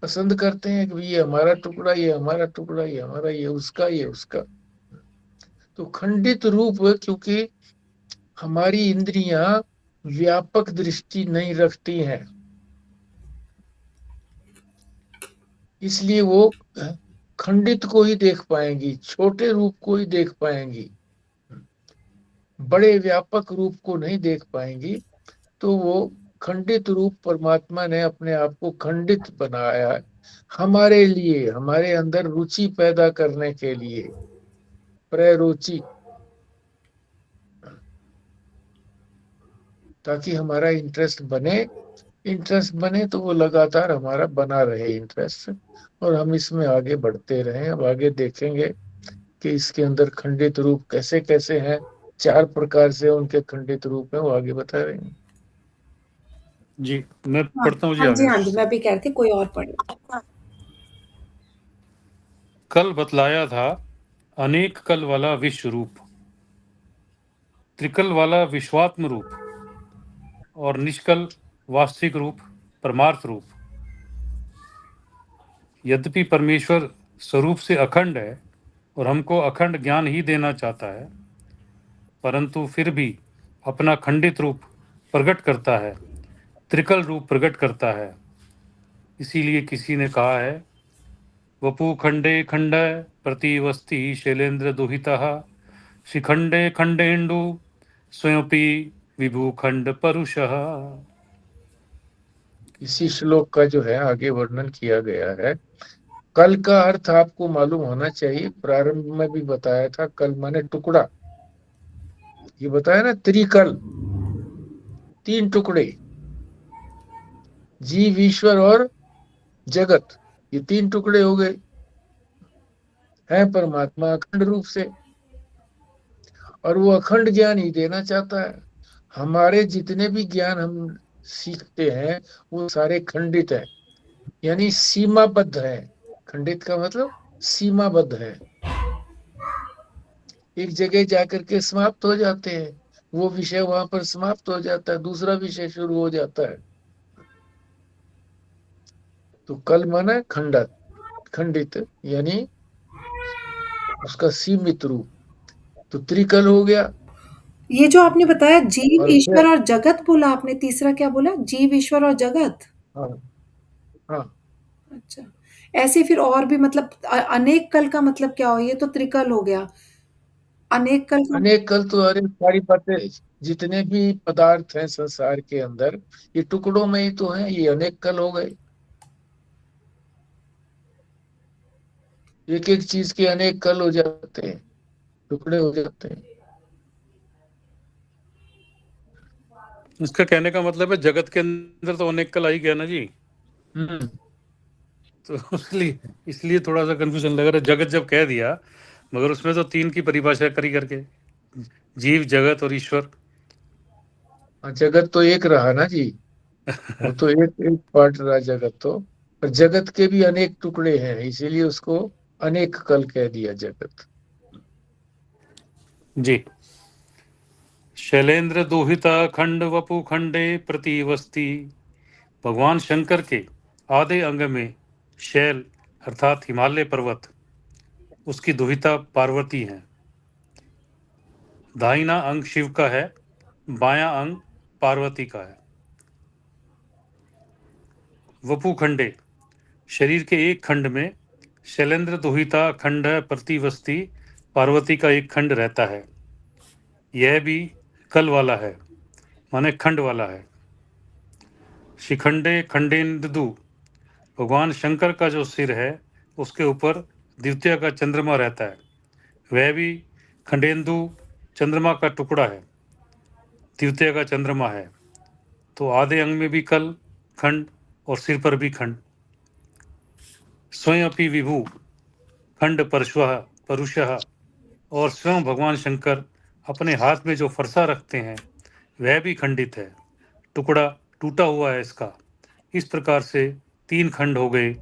S1: पसंद करते हैं कि ये हमारा टुकड़ा, ये हमारा टुकड़ा, ये हमारा, ये उसका, ये उसका। तो खंडित रूप, क्योंकि हमारी इंद्रियां व्यापक दृष्टि नहीं रखती हैं, इसलिए वो खंडित को ही देख पाएंगी, छोटे रूप को ही देख पाएंगी, बड़े व्यापक रूप को नहीं देख पाएंगी। तो वो खंडित रूप परमात्मा ने अपने आप को खंडित बनाया है हमारे लिए, हमारे अंदर रुचि पैदा करने के लिए, प्ररुचि, ताकि हमारा इंटरेस्ट बने तो वो लगातार हमारा बना रहे इंटरेस्ट, और हम इसमें आगे बढ़ते रहें। अब आगे देखेंगे कि इसके अंदर खंडित रूप कैसे कैसे हैं, 4 प्रकार से उनके खंडित रूप है, वो आगे बता रहे हैं।
S5: जी मैं
S2: हाँ
S5: पढ़ता हूँ जी
S2: हाँ जी,
S5: आगे।
S2: हाँ जी, मैं भी कह रही थी कोई और पढ़े।
S5: कल बतलाया था अनेक कल वाला विश्व रूप, त्रिकल वाला विश्वात्म रूप और निष्कल वास्तविक रूप परमार्थ रूप। यद्यपि परमेश्वर स्वरूप से अखंड है और हमको अखंड ज्ञान ही देना चाहता है, परंतु फिर भी अपना खंडित रूप प्रकट करता है, त्रिकल रूप प्रकट करता है। इसीलिए किसी ने कहा है, वपु खंडे खंड प्रतिवस्ति शैलेंद्र दुहिता शिखंडे खंडेन्दु स्वयंपि विभु खंड परुषः।
S1: इसी श्लोक का जो है आगे वर्णन किया गया है। कल का अर्थ आपको मालूम होना चाहिए, प्रारंभ में भी बताया था, कल माने टुकड़ा। ये बताया ना, त्रिकल, 3 टुकड़े, जीव, ईश्वर और जगत, ये 3 टुकड़े हो गए। है परमात्मा अखंड रूप से, और वो अखंड ज्ञान ही देना चाहता है। हमारे जितने भी ज्ञान हम सीखते हैं वो सारे खंडित है, यानी सीमाबद्ध है। खंडित का मतलब सीमाबद्ध है, एक जगह जाकर के समाप्त हो जाते हैं। वो विषय वहां पर समाप्त हो जाता है, दूसरा विषय शुरू हो जाता है। तो कल माना खंडित, खंडित यानी उसका सीमित रूप। तो त्रिकल हो गया।
S2: ये जो आपने बताया जीव,
S1: और फिर
S2: ईश्वर और जगत बोला आपने, तीसरा क्या बोला? जीव, ईश्वर और जगत?
S1: हाँ, हाँ,
S2: अच्छा। ऐसे फिर और भी मतलब अनेक कल का मतलब क्या हो? ये तो त्रिकल हो गया। अनेक कल का
S1: अनेक कल तो अरे सारी बातें, जितने भी पदार्थ हैं संसार के अंदर, ये टुकड़ों में ही तो हैं, ये अनेक कल हो गए। एक एक चीज के अनेक कल हो जाते हैं, टुकड़े हो जाते हैं।
S5: इसका कहने का मतलब है जगत के अंदर तो अनेक कल आ ही गया ना जी।
S1: हम्म
S5: तो इसलिए इसलिए थोड़ा सा कंफ्यूजन लग रहा है, जगत जब कह दिया, मगर उसमें तो 3 की परिभाषा करी करके, जीव, जगत और ईश्वर।
S1: हाँ, जगत तो एक रहा ना जी, वो तो एक एक पार्ट रहा जगत तो। पर जगत के भी अनेक टुकड़े हैं, इसीलिए उसको अनेक कल कह दिया जगत।
S5: जी। शैलेंद्र दोहिता खंड वपु खंडे प्रतिवस्ती। भगवान शंकर के आधे अंग में शैल अर्थात हिमालय पर्वत, उसकी दुहिता पार्वती है। दाहिना अंग शिव का है, बायां अंग पार्वती का है। वपु खंडे, शरीर के एक खंड में शैलेंद्र दोहिता खंड प्रतिवस्ती पार्वती का एक खंड रहता है। यह भी कल वाला है, माने खंड वाला है। शिखंडे खंडेन्दु, भगवान शंकर का जो सिर है उसके ऊपर द्वितीय का चंद्रमा रहता है, वह भी खंडेन्दु चंद्रमा का टुकड़ा है, द्वितीय का चंद्रमा है। तो आधे अंग में भी कल खंड और सिर पर भी खंड। स्वयं अपि विभु खंड परुषः, और स्वयं भगवान शंकर अपने हाथ में जो फरसा रखते हैं वह भी खंडित है, टुकड़ा टूटा हुआ है इसका। इस प्रकार से 3 खंड हो गए।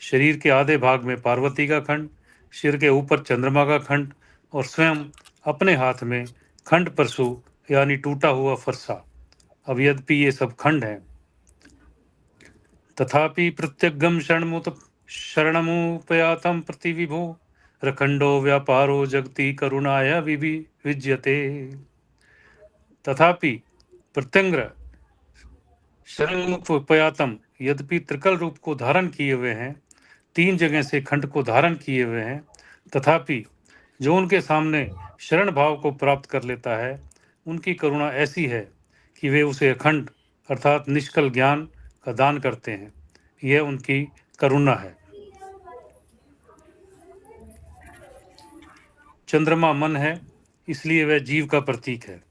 S5: शरीर के आधे भाग में पार्वती का खंड, सिर के ऊपर चंद्रमा का खंड, और स्वयं अपने हाथ में खंड परशु यानी टूटा हुआ फरसा। अब यद्यपि ये सब खंड हैं, तथापि प्रत्यगम शरणमुपयातं प्रतिविभो रखंडो व्यापारो जगति करुणाया विज्यते। तथापि प्रत्यंग्र शरणमुपयातम, यद्यपि त्रिकल रूप को धारण किए हुए हैं, 3 जगह से खंड को धारण किए हुए हैं, तथापि जो उनके सामने शरण भाव को प्राप्त कर लेता है, उनकी करुणा ऐसी है कि वे उसे अखंड अर्थात निष्कल ज्ञान का दान करते हैं। यह उनकी करुणा है। चंद्रमा मन है, इसलिए वह जीव का प्रतीक है,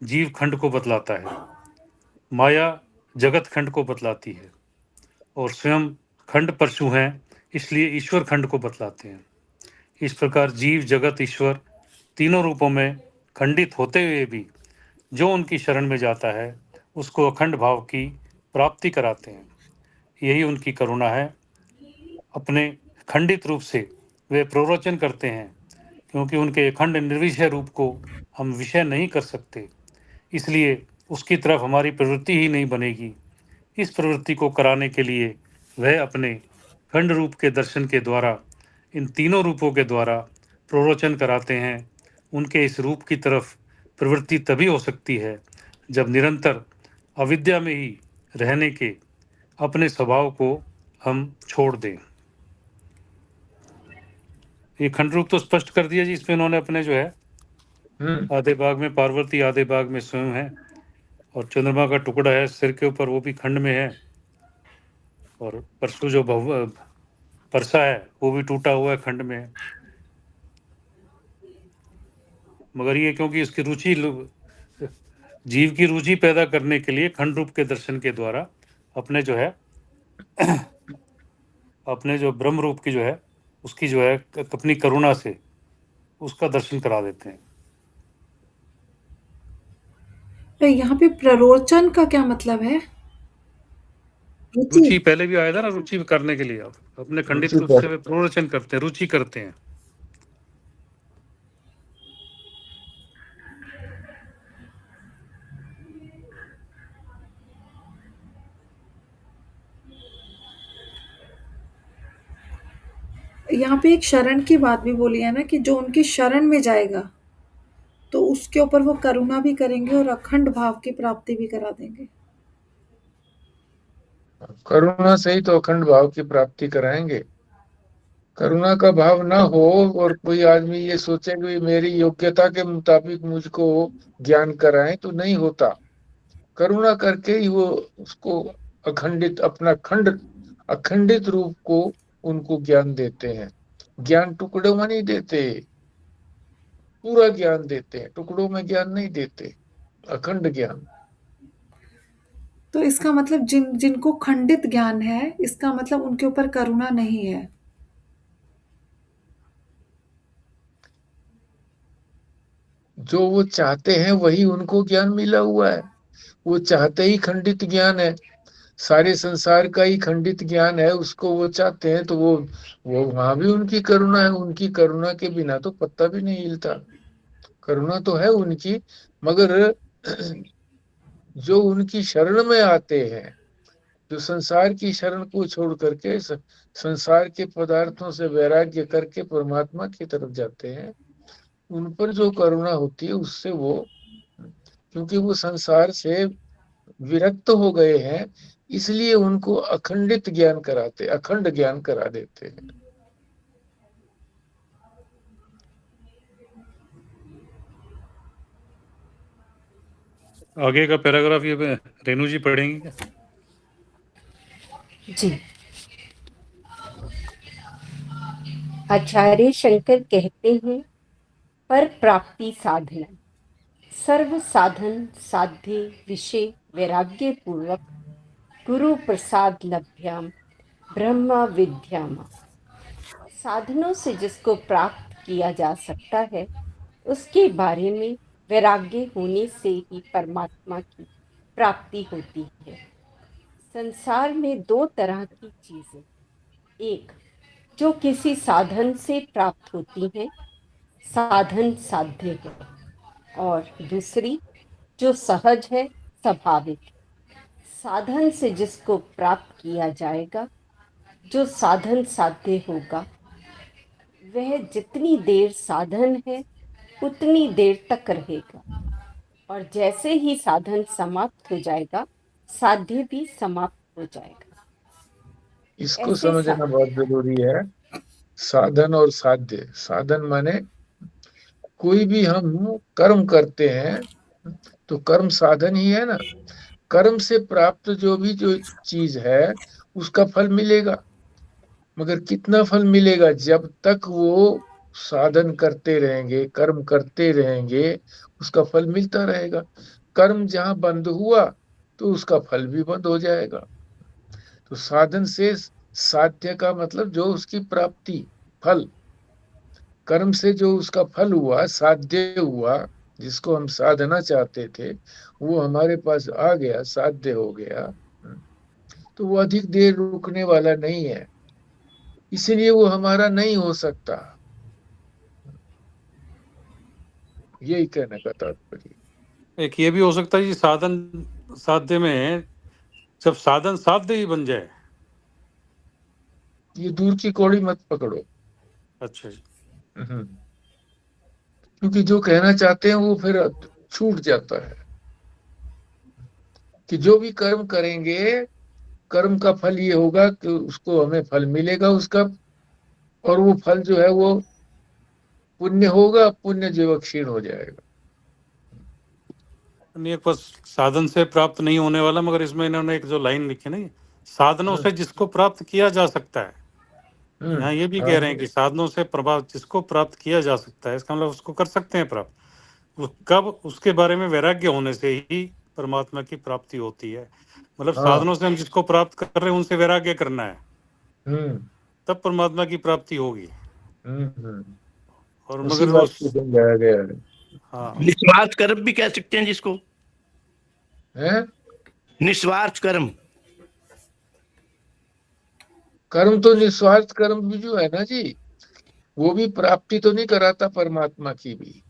S5: जीव खंड को बतलाता है। माया जगत खंड को बतलाती है, और स्वयं खंड परशु हैं, इसलिए ईश्वर खंड को बतलाते हैं। इस प्रकार जीव, जगत, ईश्वर तीनों रूपों में खंडित होते हुए भी जो उनकी शरण में जाता है उसको अखंड भाव की प्राप्ति कराते हैं। यही उनकी करुणा है। अपने खंडित रूप से वे प्ररोचन करते हैं, क्योंकि उनके अखंड निर्विषय रूप को हम विषय नहीं कर सकते, इसलिए उसकी तरफ हमारी प्रवृत्ति ही नहीं बनेगी। इस प्रवृत्ति को कराने के लिए वह अपने खंड रूप के दर्शन के द्वारा, इन तीनों रूपों के द्वारा प्ररोचन कराते हैं। उनके इस रूप की तरफ प्रवृत्ति तभी हो सकती है जब निरंतर अविद्या में ही रहने के अपने स्वभाव को हम छोड़ दें। ये खंड रूप तो स्पष्ट कर दिया जी, इसमें उन्होंने अपने जो है
S1: हम्म
S5: आधे भाग में पार्वती, आधे भाग में स्वयं है, और चंद्रमा का टुकड़ा है सिर के ऊपर, वो भी खंड में है। और परसों जो परसा है वो भी टूटा हुआ है, खंड में है। मगर ये क्योंकि इसकी रुचि, जीव की रुचि पैदा करने के लिए खंड रूप के दर्शन के द्वारा अपने जो है अपने जो ब्रह्म रूप की जो है उसकी जो है अपनी करुणा से उसका दर्शन करा देते हैं।
S2: तो यहाँ पे प्ररोचन का क्या मतलब है? रुचि।
S5: रुचि पहले भी आया था ना, रुचि करने के लिए आप अपने खंडित रूप से प्ररोचन करते हैं, रुचि करते हैं।
S2: यहाँ पे एक शरण की बात भी बोली है ना कि जो उनकी शरण में जाएगा तो उसके ऊपर वो करुणा भी करेंगे और अखंड भाव की प्राप्ति भी करा देंगे।
S1: करुणा से ही तो अखंड भाव की प्राप्ति कराएंगे। करुणा का भाव ना हो और कोई आदमी ये सोचे कि मेरी योग्यता के मुताबिक मुझको ज्ञान कराएं, तो नहीं होता। करुणा करके ही वो उसको अखंडित, अपना अखंडित रूप को उनको ज्ञान देते हैं। ज्ञान टुकड़ों में नहीं देते, पूरा ज्ञान देते हैं, टुकड़ों में ज्ञान नहीं देते, अखंड ज्ञान।
S2: तो इसका मतलब जिनको खंडित ज्ञान है, इसका मतलब उनके ऊपर करुणा नहीं है।
S1: जो वो चाहते हैं वही उनको ज्ञान मिला हुआ है। वो चाहते ही खंडित ज्ञान है, सारे संसार का ही खंडित ज्ञान है, उसको वो चाहते हैं, तो वो वहां भी उनकी करुणा है। उनकी करुणा के बिना तो पत्ता भी नहीं हिलता। करुणा तो है उनकी, मगर जो उनकी शरण में आते हैं, जो संसार की शरण को छोड़ करके संसार के पदार्थों से वैराग्य करके परमात्मा की तरफ जाते हैं, उन पर जो करुणा होती है उससे वो, क्योंकि वो संसार से विरक्त हो गए हैं, इसलिए उनको अखंडित ज्ञान कराते, अखंड ज्ञान करा देते हैं।
S5: आगे का पैराग्राफ ये रेणु जी पढ़ेंगी क्या?
S6: जी। आचार्य शंकर कहते हैं, पर प्राप्ति साधना सर्व साधन साध्य विषय वैराग्य पूर्वक गुरु प्रसाद लभ्याम ब्रह्म विद्याम। साधनों से जिसको प्राप्त किया जा सकता है उसके बारे में वैराग्य होने से ही परमात्मा की प्राप्ति होती है। संसार में दो तरह की चीजें, एक जो किसी साधन से प्राप्त होती हैं, साधन साध्य है, और दूसरी जो सहज है, स्वाभाविक। साधन से जिसको प्राप्त किया जाएगा, जो साधन साध्य होगा, वह जितनी देर साधन है उतनी देर तक रहेगा, और जैसे ही साधन समाप्त हो जाएगा साध्य भी समाप्त हो जाएगा।
S1: इसको समझना बहुत जरूरी है। साधन और साध्य, साधन माने कोई भी हम कर्म करते हैं तो कर्म साधन ही है ना। कर्म से प्राप्त जो चीज है उसका फल मिलेगा, मगर कितना फल मिलेगा? जब तक वो साधन करते रहेंगे, कर्म करते रहेंगे, उसका फल मिलता रहेगा। कर्म जहां बंद हुआ तो उसका फल भी बंद हो जाएगा। तो साधन से साध्य का मतलब जो उसकी प्राप्ति, फल। कर्म से जो उसका फल हुआ, साध्य हुआ, जिसको हम साधना चाहते थे, वो हमारे पास आ गया, साध्य हो गया, तो वो अधिक देर रुकने वाला नहीं है, इसलिए वो हमारा नहीं हो सकता। यही कहने का तात्पर्य।
S5: एक ये भी हो सकता है कि साधन साध्य में जब साधन साध्य ही बन जाए।
S1: ये दूर की कौड़ी मत पकड़ो।
S5: अच्छा जी।
S1: क्योंकि जो कहना चाहते हैं वो फिर छूट जाता है कि जो भी कर्म करेंगे, कर्म का फल ये होगा कि उसको हमें फल मिलेगा उसका, और वो फल जो है वो पुण्य होगा, पुण्य जो क्षीण हो जाएगा।
S5: नहीं, एक बस साधन से प्राप्त नहीं होने वाला, मगर इसमें इन्होंने एक जो लाइन लिखी ना, साधनों से जिसको प्राप्त किया जा सकता है, यहाँ ये भी कह रहे हैं कि साधनों से प्रभाव जिसको प्राप्त किया जा सकता है, इसका मतलब उसको कर सकते हैं प्राप्त। वो कब? उसके बारे में वैराग्य होने से ही परमात्मा की प्राप्ति होती है। मतलब साधनों से हम जिसको प्राप्त कर रहे हैं उनसे वैराग्य करना है, तब परमात्मा की प्राप्ति होगी। और
S1: उसी
S5: मगर वो
S1: बात को समझाया गया है।
S5: हाँ,
S4: निस्वार्थ कर्म भी कह सकते हैं जिसको,
S1: हैं?
S4: निस्वार्थ कर्म।
S1: कर्म तो निस्वार्थ कर्म भी जो है ना जी, वो भी प्राप्ति तो नहीं कराता परमात्मा की भी,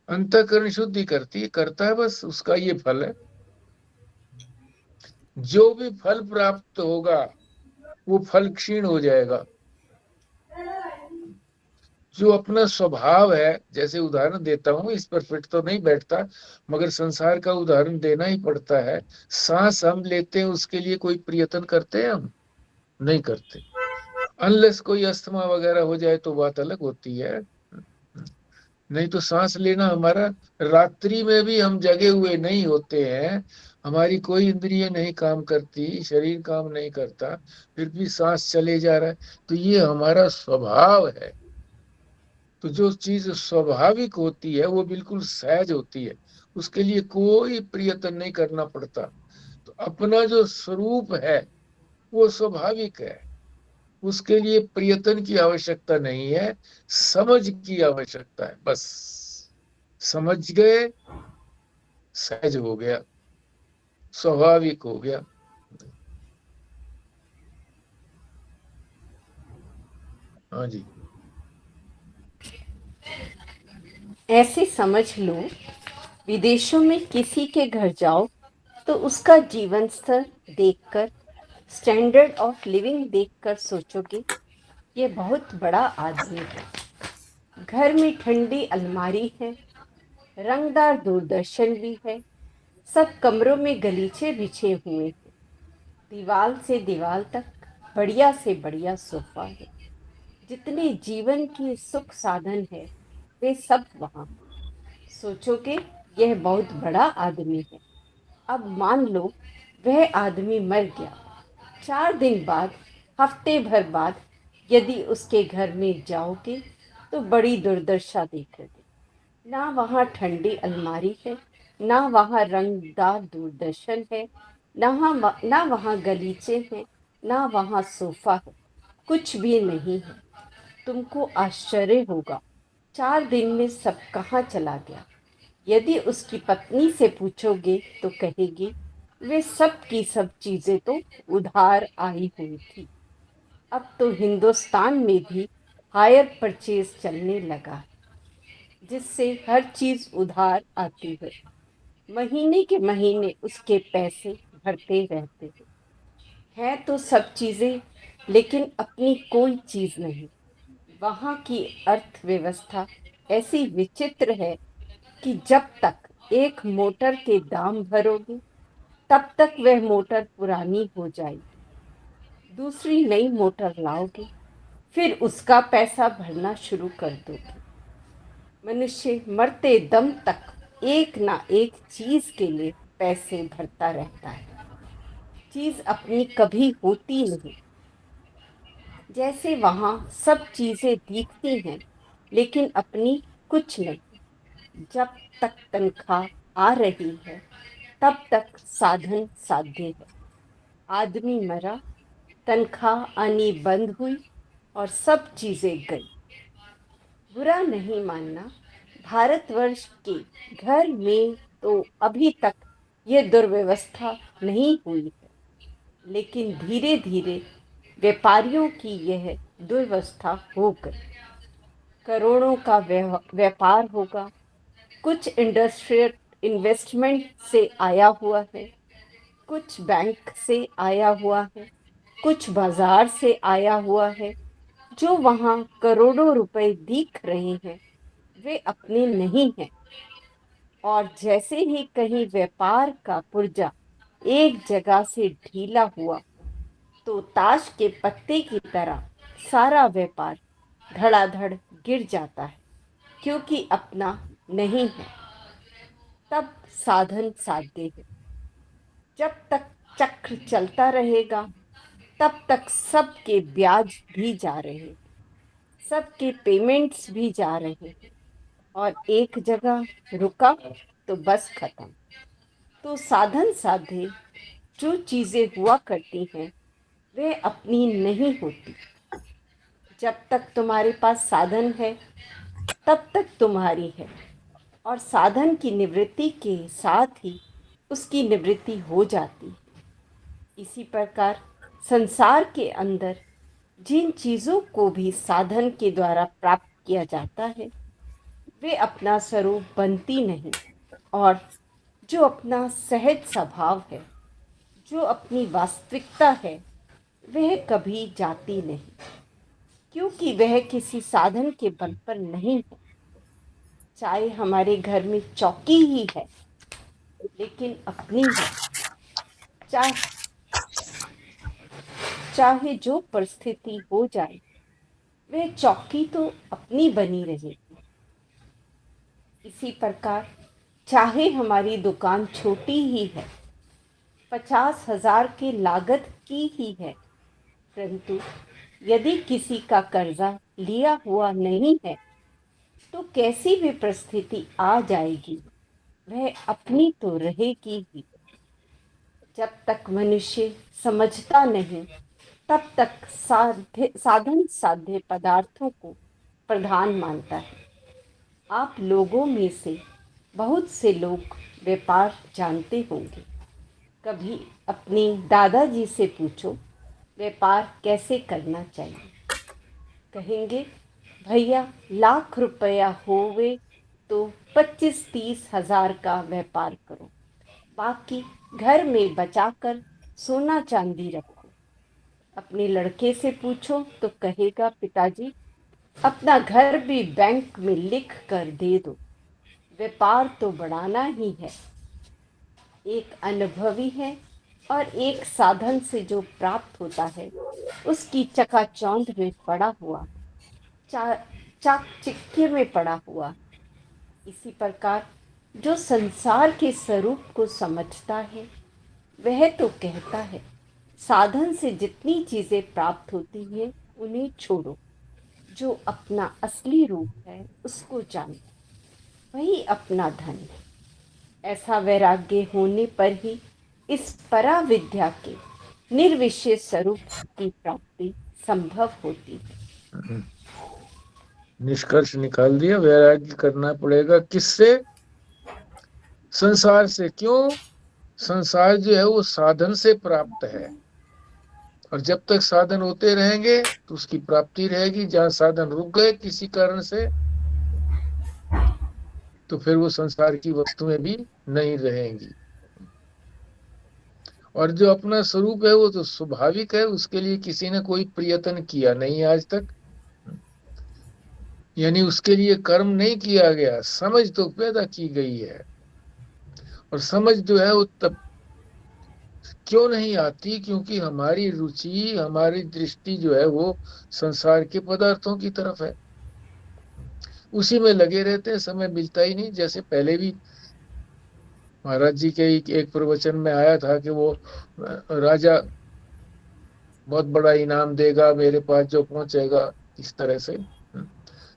S1: अंतःकरण शुद्धि करता है, बस उसका ये फल है। जो भी फल प्राप्त होगा वो फल क्षीण हो जाएगा। जो अपना स्वभाव है, जैसे उदाहरण देता हूं, इस पर फिट तो नहीं बैठता, मगर संसार का उदाहरण देना ही पड़ता है। सांस हम लेते हैं, उसके लिए कोई प्रयत्न करते हैं हम? नहीं करते। अनलेस कोई अस्थमा वगैरह हो जाए तो बात अलग होती है, नहीं तो सांस लेना हमारा, रात्रि में भी हम जगे हुए नहीं होते हैं, हमारी कोई इंद्रिय नहीं काम करती, शरीर काम नहीं करता, फिर भी सांस चले जा रहा है, तो ये हमारा स्वभाव है। तो जो चीज स्वाभाविक होती है वो बिल्कुल सहज होती है, उसके लिए कोई प्रयत्न नहीं करना पड़ता। तो अपना जो स्वरूप है वो स्वाभाविक है, उसके लिए प्रयत्न की आवश्यकता नहीं है, समझ की आवश्यकता है बस। समझ गए, सहज हो गया, स्वाभाविक हो गया। हाँ जी।
S6: ऐसे समझ लो, विदेशों में किसी के घर जाओ तो उसका जीवन स्तर देखकर, स्टैंडर्ड ऑफ लिविंग देखकर सोचोगे ये बहुत बड़ा आदमी है। घर में ठंडी अलमारी है, रंगदार दूरदर्शन भी है, सब कमरों में गलीचे बिछे हुए हैं, दीवार से दीवार तक बढ़िया से बढ़िया सोफा है। जितने जीवन के सुख साधन है वे सब वहाँ। सोचोगे यह बहुत बड़ा आदमी है। अब मान लो वह आदमी मर गया। 4 दिन बाद, हफ्ते भर बाद यदि उसके घर में जाओगे तो बड़ी दुर्दशा देखोगे। ना वहाँ ठंडी अलमारी है, ना वहाँ रंगदार दूरदर्शन है, ना वहाँ गलीचे हैं, ना वहाँ सोफा है, कुछ भी नहीं है। तुमको आश्चर्य होगा 4 दिन में सब कहाँ चला गया। यदि उसकी पत्नी से पूछोगे तो कहेगी वे सब की सब चीजें तो उधार आई हुई थी। अब तो हिंदुस्तान में भी हायर परचेज चलने लगा है, जिससे हर चीज उधार आती है। महीने के महीने उसके पैसे भरते रहते हैं। है तो सब चीजें, लेकिन अपनी कोई चीज नहीं। वहाँ की अर्थव्यवस्था ऐसी विचित्र है कि जब तक एक मोटर के दाम भरोगे तब तक वह मोटर पुरानी हो जाएगी। दूसरी नई मोटर लाओगे, फिर उसका पैसा भरना शुरू कर दोगे। मनुष्य मरते दम तक एक ना एक चीज के लिए पैसे भरता रहता है। चीज अपनी कभी होती नहीं। जैसे वहाँ सब चीजें दिखती हैं, लेकिन अपनी कुछ नहीं। जब तक तनख्वाह आ रही है तब तक साधन साध्य है। आदमी मरा, तनख्वाह आनी बंद हुई और सब चीजें गई। बुरा नहीं मानना, भारतवर्ष के घर में तो अभी तक ये दुर्व्यवस्था नहीं हुई है, लेकिन धीरे धीरे व्यापारियों की यह दुर्व्यवस्था हो गई। करोड़ों का व्यापार होगा, कुछ इंडस्ट्रियल इन्वेस्टमेंट से आया हुआ है, कुछ बैंक से आया हुआ है, कुछ बाजार से आया हुआ है। जो वहाँ करोड़ों रुपए दिख रहे हैं वे अपने नहीं हैं। और जैसे ही कहीं व्यापार का पुर्जा एक जगह से ढीला हुआ तो ताश के पत्ते की तरह सारा व्यापार धड़ाधड़ गिर जाता है, क्योंकि अपना नहीं है। तब साधन साध्य है। जब तक चक्र चलता रहेगा तब तक सबके ब्याज भी जा रहे हैं, सबके पेमेंट्स भी जा रहे हैं, और एक जगह रुका तो बस खत्म। तो साधन साध्य जो चीजें हुआ करती हैं वे अपनी नहीं होती। जब तक तुम्हारे पास साधन है तब तक तुम्हारी है, और साधन की निवृत्ति के साथ ही उसकी निवृत्ति हो जाती। इसी प्रकार संसार के अंदर जिन चीज़ों को भी साधन के द्वारा प्राप्त किया जाता है वे अपना स्वरूप बनती नहीं, और जो अपना सहज स्वभाव है, जो अपनी वास्तविकता है, वह कभी जाती नहीं, क्योंकि वह किसी साधन के बल पर नहीं है। चाहे हमारे घर में चौकी ही है लेकिन अपनी है, चाहे जो परिस्थिति हो जाए वह चौकी तो अपनी बनी रहेगी। इसी प्रकार चाहे हमारी दुकान छोटी ही है, 50,000 की लागत की ही है, परंतु यदि किसी का कर्जा लिया हुआ नहीं है तो कैसी भी परिस्थिति आ जाएगी वह अपनी तो रहेगी ही। जब तक मनुष्य समझता नहीं तब तक साधन साध्य पदार्थों को प्रधान मानता है। आप लोगों में से बहुत से लोग व्यापार जानते होंगे। कभी अपने दादाजी से पूछो व्यापार कैसे करना चाहिए, कहेंगे भैया लाख रुपया होवे तो 25-30 हजार का व्यापार करो, बाकी घर में बचाकर सोना चांदी रखो। अपने लड़के से पूछो तो कहेगा पिताजी अपना घर भी बैंक में लिख कर दे दो, व्यापार तो बढ़ाना ही है। एक अनुभवी है और एक साधन से जो प्राप्त होता है उसकी चकाचौंध में पड़ा हुआ, चाकचिक्य में पड़ा हुआ। इसी प्रकार जो संसार के स्वरूप को समझता है वह तो कहता है साधन से जितनी चीजें प्राप्त होती हैं उन्हें छोड़ो, जो अपना असली रूप है उसको जानो, वही अपना धन है। ऐसा वैराग्य होने पर ही इस पराविद्या के निर्विशेष स्वरूप की प्राप्ति संभव होती है।
S1: निष्कर्ष निकाल दिया, वैराग्य करना पड़ेगा किससे? संसार से। क्यों? संसार जो है वो साधन से प्राप्त है, और जब तक साधन होते रहेंगे तो उसकी प्राप्ति रहेगी। जहां साधन रुक गए किसी कारण से तो फिर वो संसार की वस्तुएं भी नहीं रहेंगी। और जो अपना स्वरूप है वो तो स्वाभाविक है, उसके लिए किसी ने कोई प्रयत्न किया नहीं आज तक, यानी उसके लिए कर्म नहीं किया गया, समझ तो पैदा की गई है। और समझ जो है वो तब क्यों नहीं आती? क्योंकि हमारी रुचि, हमारी दृष्टि जो है वो संसार के पदार्थों की तरफ है, उसी में लगे रहते हैं, समय मिलता ही नहीं। जैसे पहले भी महाराज जी के एक प्रवचन में आया था कि वो राजा बहुत बड़ा इनाम देगा, मेरे पास जो पहुंचेगा, इस तरह से।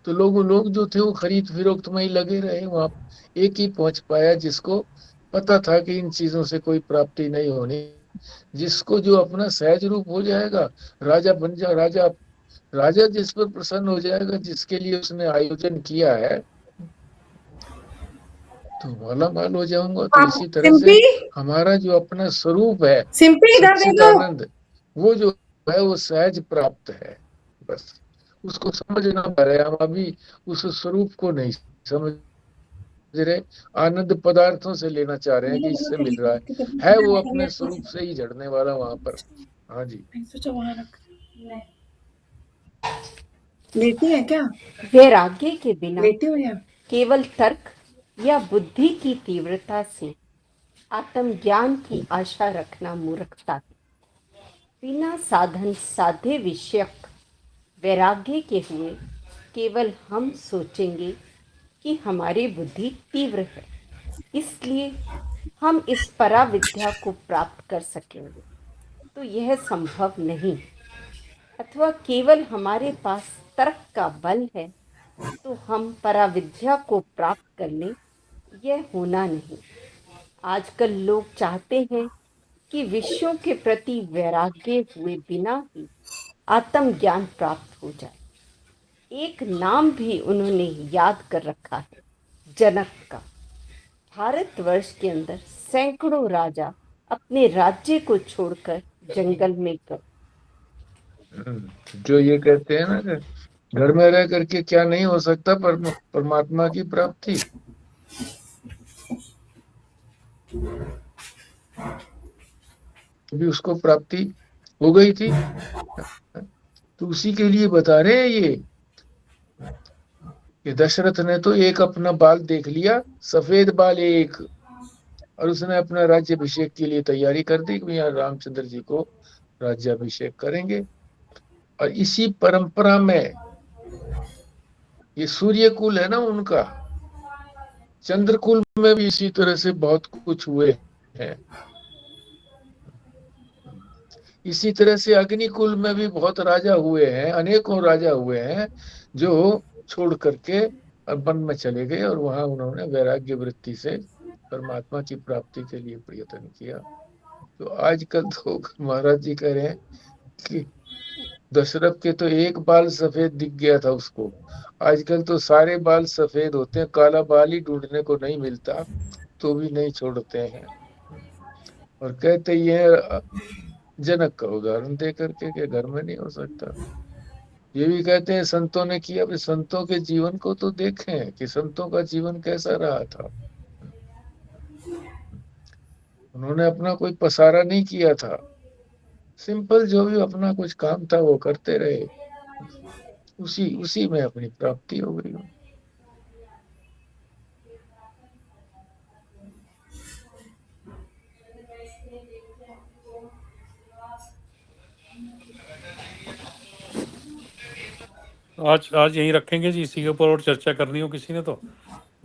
S1: तो लोग जो थे वो खरीद फिरोख्त में ही लगे रहे। वहां एक ही पहुंच पाया जिसको पता था कि इन चीजों से कोई प्राप्ति नहीं होनी, जिसको जो अपना सहज रूप हो जाएगा, राजा बन जा राजा जिस पर प्रसन्न हो जाएगा, जिसके लिए उसने आयोजन किया है, तो माला माल हो जाऊंगा। तो इसी तरह से हमारा जो अपना स्वरूप है सच्चिदानंद, वो जो है वो सहज प्राप्त है। बस उसको समझना पड़ रहा है। हम अभी उस स्वरूप को नहीं समझ रहे, आनंद पदार्थों से लेना चाह रहे हैं कि इससे मिल रहा है वो अपने स्वरूप से ही झड़ने वाला वहां पर। हाँ जी,
S2: लेटी है क्या?
S6: वैराग्य के बिना
S2: लेटी हुई है?
S6: केवल तर्क या बुद्धि की तीव्रता से आत्मज्ञान की आशा रखना मूर्खता है। बिना साधन साध्य विषयक वैराग्य के हुए केवल हम सोचेंगे कि हमारी बुद्धि तीव्र है, इसलिए हम इस पराविद्या को प्राप्त कर सकेंगे, तो यह संभव नहीं। अथवा केवल हमारे पास तर्क का बल है तो हम पराविद्या को प्राप्त कर लें, यह होना नहीं। आजकल लोग चाहते हैं कि विषयों के प्रति वैराग्य हुए बिना ही आत्मज्ञान प्राप्त हो जाए। एक नाम भी उन्होंने याद कर रखा है, जनक का। भारतवर्ष के अंदर सैकड़ों राजा अपने राज्य को छोड़कर जंगल में गए।
S1: जो ये कहते हैं ना कि घर में रह करके क्या नहीं हो सकता, परमात्मा की प्राप्ति। अभी उसको प्राप्ति हो गई थी, तो उसी के लिए बता रहे हैं ये कि दशरथ ने तो एक अपना बाल देख लिया, सफेद बाल एक, और उसने अपना राज्याभिषेक के लिए तैयारी कर दी कि यहाँ रामचंद्र जी को राज्याभिषेक करेंगे। और इसी परंपरा में ये सूर्य कुल है ना उनका, चंद्रकुल में भी इसी तरह से बहुत कुछ हुए हैं। इसी तरह से अग्निकुल में भी बहुत राजा हुए हैं, अनेकों राजा हुए हैं जो छोड़ करके वन में चले गए और वहां उन्होंने वैराग्य वृत्ति से परमात्मा की प्राप्ति के लिए प्रयत्न किया। तो आजकल तो महाराज जी कह रहे हैं कि दशरथ के तो एक बाल सफेद दिख गया था उसको, आजकल तो सारे बाल सफेद होते हैं, काला बाल ही ढूंढने को नहीं मिलता, तो भी नहीं छोड़ते हैं। और कहते ये जनक का उदाहरण दे करके कि घर में नहीं हो सकता। ये भी कहते हैं संतों ने किया, अभी संतों के जीवन को तो देखें कि संतों का जीवन कैसा रहा था। उन्होंने अपना कोई पसारा नहीं किया था, सिंपल जो भी अपना कुछ काम था वो करते रहे, उसी में अपनी प्राप्ति हो गई।
S5: आज यहीं रखेंगे जी, इसी के ऊपर और चर्चा करनी हो किसी ने तो,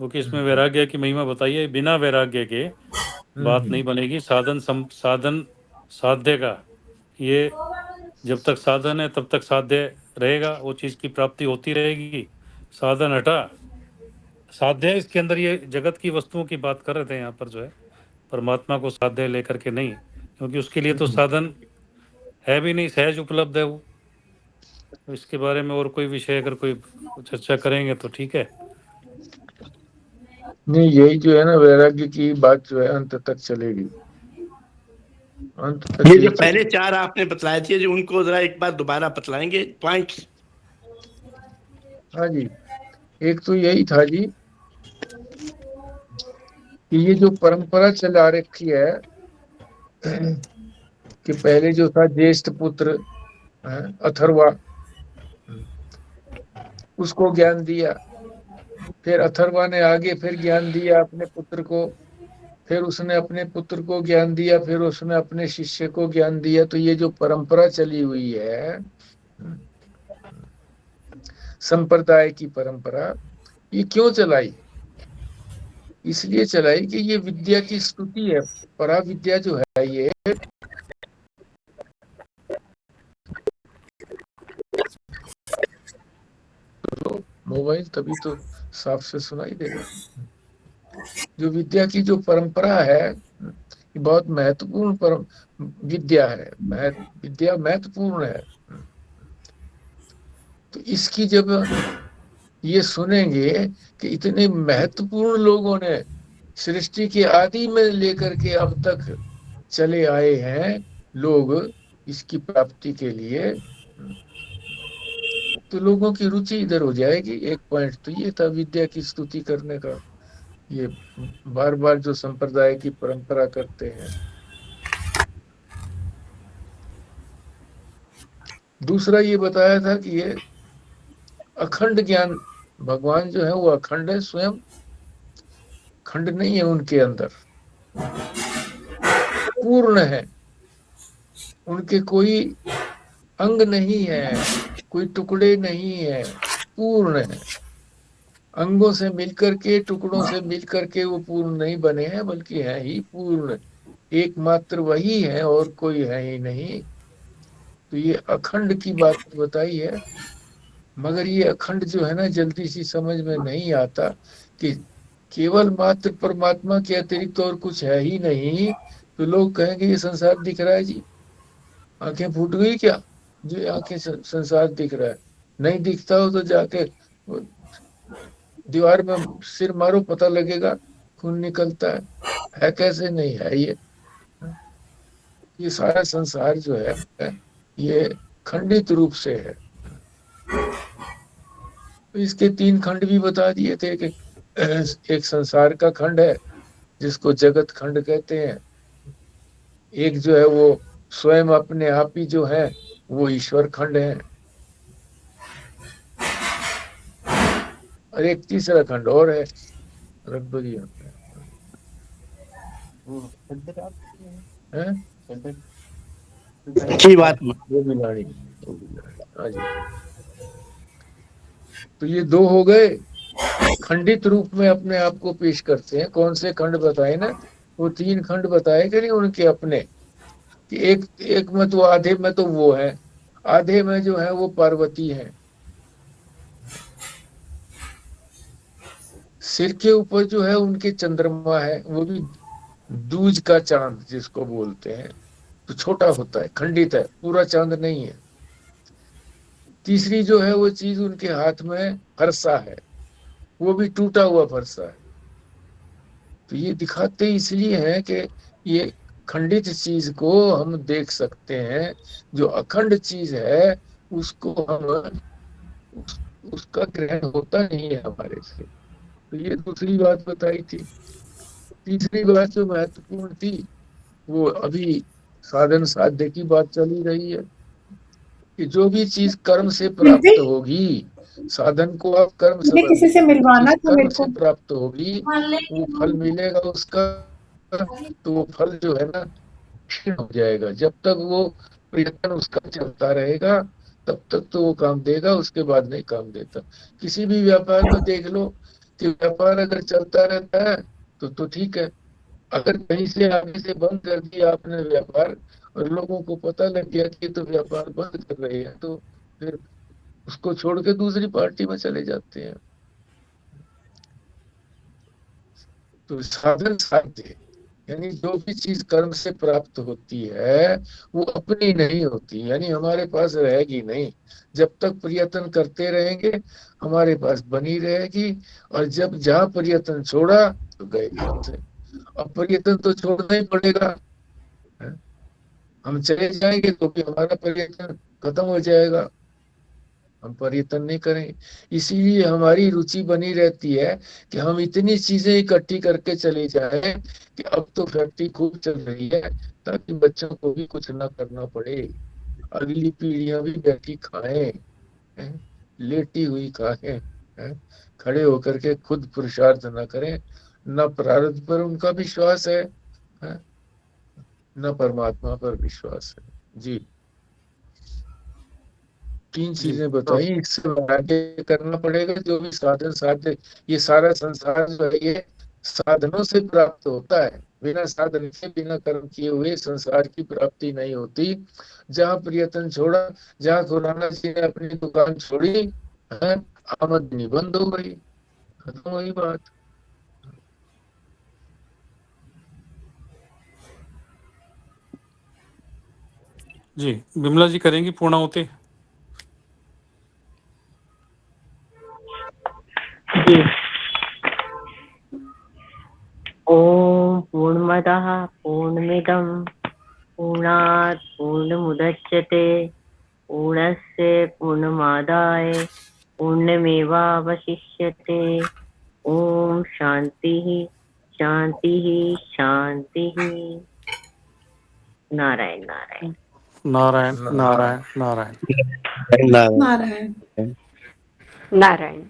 S5: वो कि इसमें वैराग्य की महिमा बताइए। बिना वैराग्य के बात नहीं बनेगी। साधन साध्य का, ये जब तक साधन है तब तक साध्य रहेगा, वो चीज़ की प्राप्ति होती रहेगी। साधन हटा साध्य, इसके अंदर ये जगत की वस्तुओं की बात कर रहे थे यहाँ पर, जो है परमात्मा को साध्य लेकर के नहीं, क्योंकि उसके लिए तो साधन है भी नहीं, सहज उपलब्ध है वो। इसके बारे में और कोई विषय अगर कोई चर्चा करेंगे तो ठीक है।
S1: नहीं, यही जो है ना वैराग्य की बात जो है अंत तक चलेगी, अंत तक।
S4: ये जो पहले चार आपने बतलाए थे, जो उनको जरा एक बार दोबारा बतलाएंगे पॉइंट्स।
S1: हाँ जी, एक तो यही था जी कि ये जो परंपरा चला रखी है कि पहले जो था ज्येष्ठ पुत्र अथर्वा, उसको ज्ञान दिया, फिर अथर्वा ने आगे फिर ज्ञान दिया अपने पुत्र को, फिर उसने अपने पुत्र को ज्ञान दिया, फिर उसने अपने शिष्य को ज्ञान दिया। तो ये जो परंपरा चली हुई है, संप्रदाय की परंपरा, ये क्यों चलाई? इसलिए चलाई कि ये विद्या की स्तुति है। पराविद्या जो है ये तो मोबाइल तभी तो साफ से सुनाई देगा। जो विद्या की जो परंपरा है, बहुत महत्वपूर्ण विद्या है, विद्या महत्वपूर्ण है। तो इसकी जब ये सुनेंगे कि इतने महत्वपूर्ण लोगों ने सृष्टि के आदि में लेकर के अब तक चले आए हैं लोग इसकी प्राप्ति के लिए, तो लोगों की रुचि इधर हो जाएगी। एक पॉइंट तो ये था विद्या की स्तुति करने का, ये बार बार जो संप्रदाय की परंपरा करते हैं। दूसरा ये बताया था कि ये अखंड ज्ञान, भगवान जो है वो अखंड है, स्वयं खंड नहीं है उनके अंदर, पूर्ण है, उनके कोई अंग नहीं है, कोई टुकड़े नहीं है, पूर्ण है, अंगों से मिलकर के, टुकड़ों से मिलकर के वो पूर्ण नहीं बने हैं, बल्कि है ही पूर्ण, एकमात्र वही है और कोई है ही नहीं। तो ये अखंड की बात बताई है। मगर ये अखंड जो है ना, जल्दी सी समझ में नहीं आता कि केवल मात्र परमात्मा के अतिरिक्त और कुछ है ही नहीं। तो लोग कहेंगे ये संसार दिख रहा है जी, आंखें फूट गई क्या जो आंखें संसार दिख रहा है? नहीं दिखता हो तो जाके दीवार में सिर मारो, पता लगेगा, खून निकलता है कैसे नहीं है ये सारा संसार जो है ये खंडित रूप से है। इसके 3 खंड भी बता दिए थे कि एक संसार का खंड है जिसको जगत खंड कहते हैं, एक जो है वो स्वयं अपने आप ही जो है वो ईश्वर खंड है, और एक तीसरा खंड और है, लगभग
S4: अच्छी बात।
S1: वो बिलाड़ी। हाँ जी। तो ये 2 हो गए, खंडित रूप में अपने आप को पेश करते हैं। कौन से खंड बताए ना? वो 3 खंड बताए कि नहीं उनके अपने, कि एक में तो आधे में तो वो है, आधे में जो है वो पार्वती है, सिर के ऊपर जो है उनके चंद्रमा है, वो भी दूज का चांद जिसको बोलते हैं, तो छोटा होता है, खंडित है, पूरा चांद नहीं है। तीसरी जो है वो चीज उनके हाथ में फरसा है, वो भी टूटा हुआ फरसा है। तो ये दिखाते इसलिए है कि ये खंडित चीज को हम देख सकते हैं, जो अखंड चीज है उसको हम उसका ग्रहण होता नहीं है हमारे से। तो ये दूसरी बात बताई थी। तीसरी बात जो महत्वपूर्ण थी वो अभी साधन साध्य की बात चली रही है, कि जो भी चीज कर्म से प्राप्त होगी, साधन को आप कर्म
S2: मुझे
S1: समझ,
S2: किसी से मिलवाना
S1: चीज
S2: था
S1: कर्म
S2: मेरे
S1: से
S2: को।
S1: प्राप्त होगी वो फल मिलेगा उसका, तो वो फल जो है ना क्षीण हो जाएगा। जब तक वो प्रयत्न उसका चलता रहेगा तब तक तो वो काम देगा, उसके बाद नहीं काम देता। किसी भी व्यापार में देख लो कि व्यापार अगर चलता रहता है तो ठीक है, अगर कहीं से आगे से बंद कर दिया आपने व्यापार और लोगों को पता लग गया कि तो व्यापार बंद कर रहे हैं, तो फिर उसको छोड़ के दूसरी पार्टी में चले जाते हैं। तो साधन साध्य यानी जो भी चीज कर्म से प्राप्त होती है वो अपनी नहीं होती, यानी हमारे पास रहेगी नहीं। जब तक प्रयत्न करते रहेंगे हमारे पास बनी रहेगी, और जब जहाँ प्रयत्न छोड़ा तो गए हमसे। अब प्रयत्न तो छोड़ना ही पड़ेगा, हम चले जाएंगे तो भी हमारा प्रयत्न खत्म हो जाएगा, हम प्रयत्न नहीं करेंगे। इसीलिए हमारी रुचि बनी रहती है कि हम इतनी चीजें इकट्ठी करके चले जाएं कि अब तो फैक्ट्री खूब चल रही है, ताकि बच्चों को भी कुछ ना करना पड़े, अगली पीढ़ियां भी बैठी खाएं, लेटी हुई खाएं, खड़े होकर के खुद पुरुषार्थ न करें। न प्रारब्ध पर उनका विश्वास है, न परमात्मा पर विश्वास है। जी 3
S5: जी
S1: चीजें बताई, इससे आगे करना पड़ेगा। जो भी साधन साध्य, ये सारा संसार जो है ये साधनों से प्राप्त होता है, बिना साधन के बिना कर्म किए हुए संसार की प्राप्ति नहीं होती। जहाँ प्रयत्न छोड़ा, जहाँ खुराना जी ने अपनी दुकान छोड़ी है, आमदनी बंद हो गई, खत्म हुई बात।
S5: जी बिमला जी करेंगी पूर्णाहुति।
S3: जी। ओम पूर्णमदः पूर्णमिदं पूर्णात् पूर्णमुदच्यते पूर्णस्य पूर्णमादाय पूर्णमेवावशिष्यते। ओम शांतिः शांतिः शांतिः। नारायण नारायण
S5: नारायण नारायण नारायण।
S2: नारायण।
S6: नारायण।